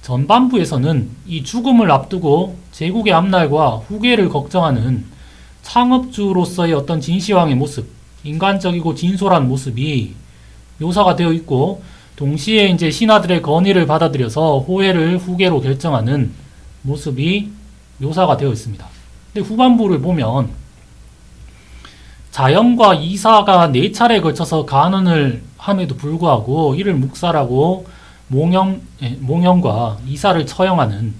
전반부에서는 이 죽음을 앞두고 제국의 앞날과 후계를 걱정하는 창업주로서의 어떤 진시황의 모습, 인간적이고 진솔한 모습이 묘사가 되어 있고, 동시에 이제 신하들의 건의를 받아들여서 호해를 후계로 결정하는 모습이 묘사가 되어 있습니다. 근데 후반부를 보면 자영과 이사가 4차례에 걸쳐서 간언을 함에도 불구하고 이를 묵살하고 몽영과 이사를 처형하는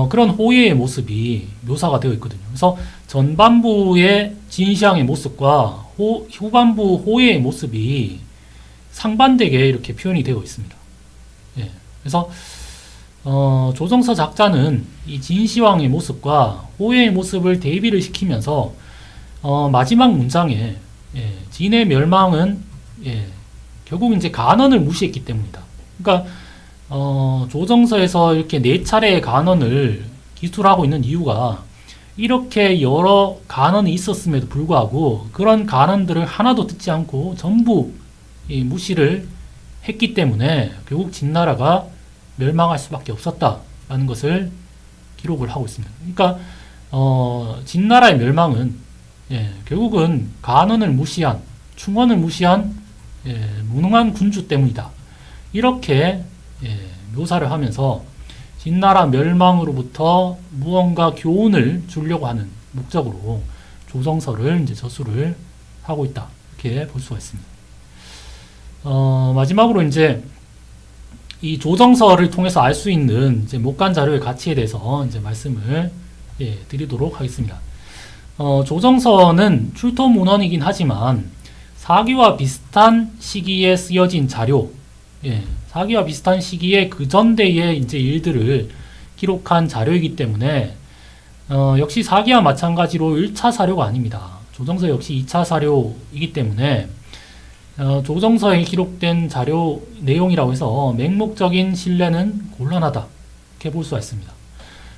그런 호해의 모습이 묘사가 되어 있거든요. 그래서 전반부의 진시황의 모습과 후반부 호해의 모습이 상반되게 이렇게 표현이 되어 있습니다. 그래서 조정서 작자는 이 진시황의 모습과 호해의 모습을 대비를 시키면서 마지막 문장에 진의 멸망은 결국 이제 간언을 무시했기 때문이다. 그러니까 조정서에서 이렇게 4차례의 간언을 기술하고 있는 이유가 이렇게 여러 간언이 있었음에도 불구하고 그런 간언들을 하나도 듣지 않고 전부 무시를 했기 때문에 결국 진나라가 멸망할 수밖에 없었다라는 것을 기록을 하고 있습니다. 그러니까 진나라의 멸망은 결국은 간언을 무시한, 충언을 무시한 무능한 군주 때문이다. 이렇게 묘사를 하면서 진나라 멸망으로부터 무언가 교훈을 주려고 하는 목적으로 조정서를 이제 저술을 하고 있다. 이렇게 볼 수가 있습니다. 마지막으로 이제 이 조정서를 통해서 알 수 있는 이제 목간 자료의 가치에 대해서 이제 말씀을 드리도록 하겠습니다. 조정서는 출토 문헌이긴 하지만 사기와 비슷한 시기에 쓰여진 자료, 사기와 비슷한 시기에 그 전대의 이제 일들을 기록한 자료이기 때문에 역시 사기와 마찬가지로 1차 사료가 아닙니다. 조정서 역시 2차 사료이기 때문에 조정서에 기록된 자료 내용이라고 해서 맹목적인 신뢰는 곤란하다. 이렇게 볼 수가 있습니다.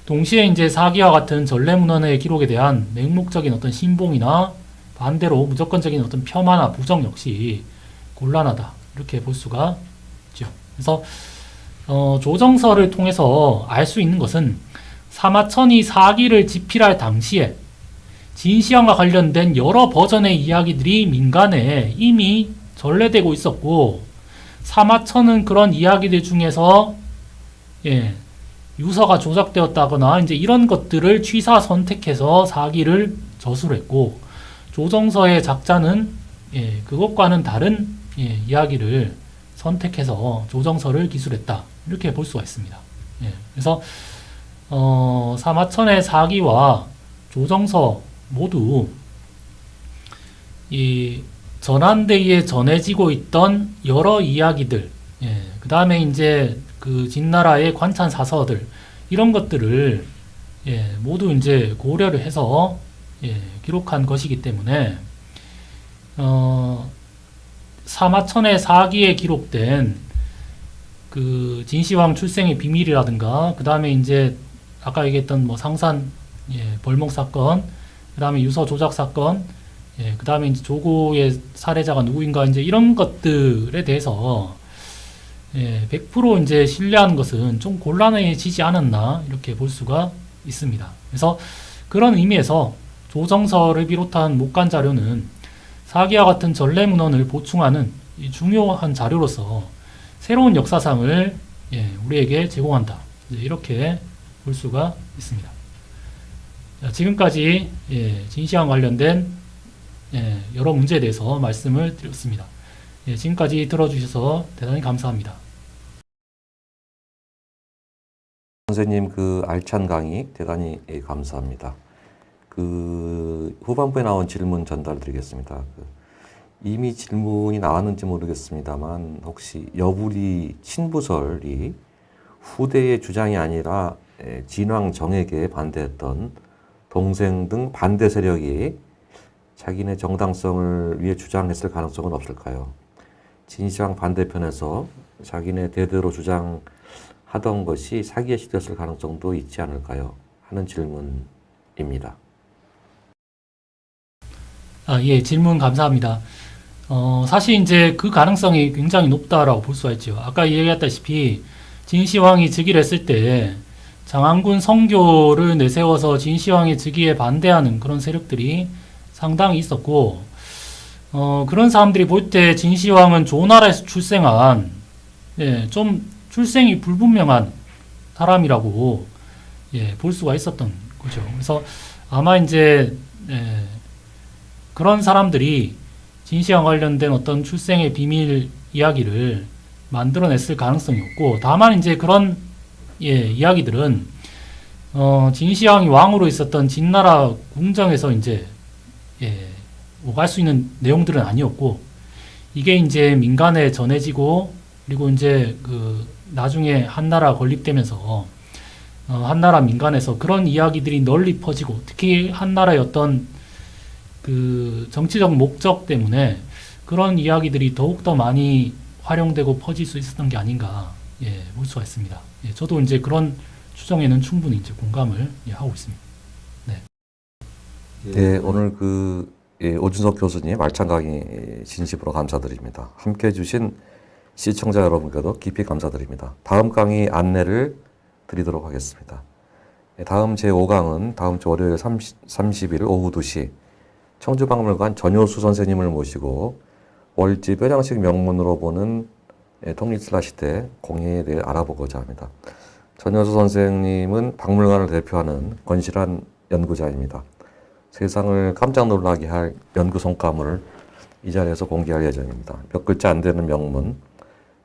동시에 이제 사기와 같은 전래문헌의 기록에 대한 맹목적인 어떤 신봉이나 반대로 무조건적인 어떤 폄하나 부정 역시 곤란하다. 이렇게 볼 수가 있죠. 그래서 조정서를 통해서 알 수 있는 것은 사마천이 사기를 집필할 당시에 진시황과 관련된 여러 버전의 이야기들이 민간에 이미 전래되고 있었고, 사마천은 그런 이야기들 중에서 유서가 조작되었다거나 이제 이런 것들을 취사 선택해서 사기를 저술했고, 조정서의 작자는 그것과는 다른 이야기를 선택해서 조정서를 기술했다. 이렇게 볼 수가 있습니다. 그래서 사마천의 사기와 조정서 모두 이 전한대에 전해지고 있던 여러 이야기들, 그 다음에 이제 그 진나라의 관찬 사서들, 이런 것들을 모두 이제 고려를 해서 기록한 것이기 때문에 사마천의 사기에 기록된 그 진시황 출생의 비밀이라든가, 그 다음에 이제 아까 얘기했던 뭐 상산 벌목 사건, 그 다음에 유서 조작 사건, 그 다음에 이제 조고의 살해자가 누구인가, 이제 이런 것들에 대해서 100% 이제 신뢰하는 것은 좀 곤란해지지 않았나, 이렇게 볼 수가 있습니다. 그래서 그런 의미에서 조정서를 비롯한 목간 자료는 사기와 같은 전래문헌을 보충하는 중요한 자료로서 새로운 역사상을 우리에게 제공한다. 이렇게 볼 수가 있습니다. 자, 지금까지 진시황 관련된 여러 문제에 대해서 말씀을 드렸습니다. 지금까지 들어주셔서 대단히 감사합니다. 선생님 그 알찬 강의 대단히 감사합니다. 그 후반부에 나온 질문 전달드리겠습니다. 이미 질문이 나왔는지 모르겠습니다만 혹시 여부리 친부설이 후대의 주장이 아니라 진왕 정에게 반대했던 동생 등 반대 세력이 자기네 정당성을 위해 주장했을 가능성은 없을까요? 진시황 반대편에서 자기네 대대로 주장하던 것이 사기에 시켰을 가능성도 있지 않을까요? 하는 질문입니다. 예, 질문 감사합니다. 사실 이제 그 가능성이 굉장히 높다라고 볼 수가 있죠. 아까 얘기했다시피 진시황이 즉위를 했을 때 장안군 성교를 내세워서 진시황의 즉위에 반대하는 그런 세력들이 상당히 있었고, 그런 사람들이 볼 때 진시황은 좋은 나라에서 출생한, 예, 좀 출생이 불분명한 사람이라고, 예, 볼 수가 있었던 거죠. 그래서 아마 이제, 예, 그런 사람들이 진시황 관련된 어떤 출생의 비밀 이야기를 만들어냈을 가능성이 없고, 다만 이제 그런, 예, 이야기들은, 진시황이 왕으로 있었던 진나라 궁정에서 이제, 예, 오갈 수 있는 내용들은 아니었고, 이게 이제 민간에 전해지고, 그리고 이제 그 나중에 한나라 건립되면서 한나라 민간에서 그런 이야기들이 널리 퍼지고, 특히 한나라의 어떤 그 정치적 목적 때문에 그런 이야기들이 더욱더 많이 활용되고 퍼질 수 있었던 게 아닌가, 예, 볼 수가 있습니다. 예, 저도 이제 그런 추정에는 충분히 이제 공감을, 예, 하고 있습니다. 네. 네, 오늘 오준석 교수님 알찬 강의 진심으로 감사드립니다. 함께 해주신 시청자 여러분께도 깊이 감사드립니다. 다음 강의 안내를 드리도록 하겠습니다. 다음 제5강은 다음 주 월요일 30일 오후 2시 청주박물관 전효수 선생님을 모시고 월지 뼈장식 명문으로 보는 통일신라 시대 공예에 대해 알아보고자 합니다. 전효수 선생님은 박물관을 대표하는 건실한 연구자입니다. 세상을 깜짝 놀라게 할 연구 성과물을 이 자리에서 공개할 예정입니다. 몇 글자 안 되는 명문,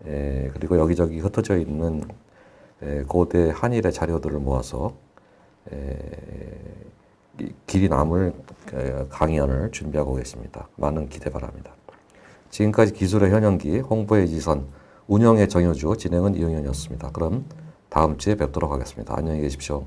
그리고 여기저기 흩어져 있는 고대 한일의 자료들을 모아서 길이 남을 강연을 준비하고 계십니다. 많은 기대 바랍니다. 지금까지 기술의 현영기, 홍보의 지선, 운영의 정효주, 진행은 이용현이었습니다. 그럼 다음 주에 뵙도록 하겠습니다. 안녕히 계십시오.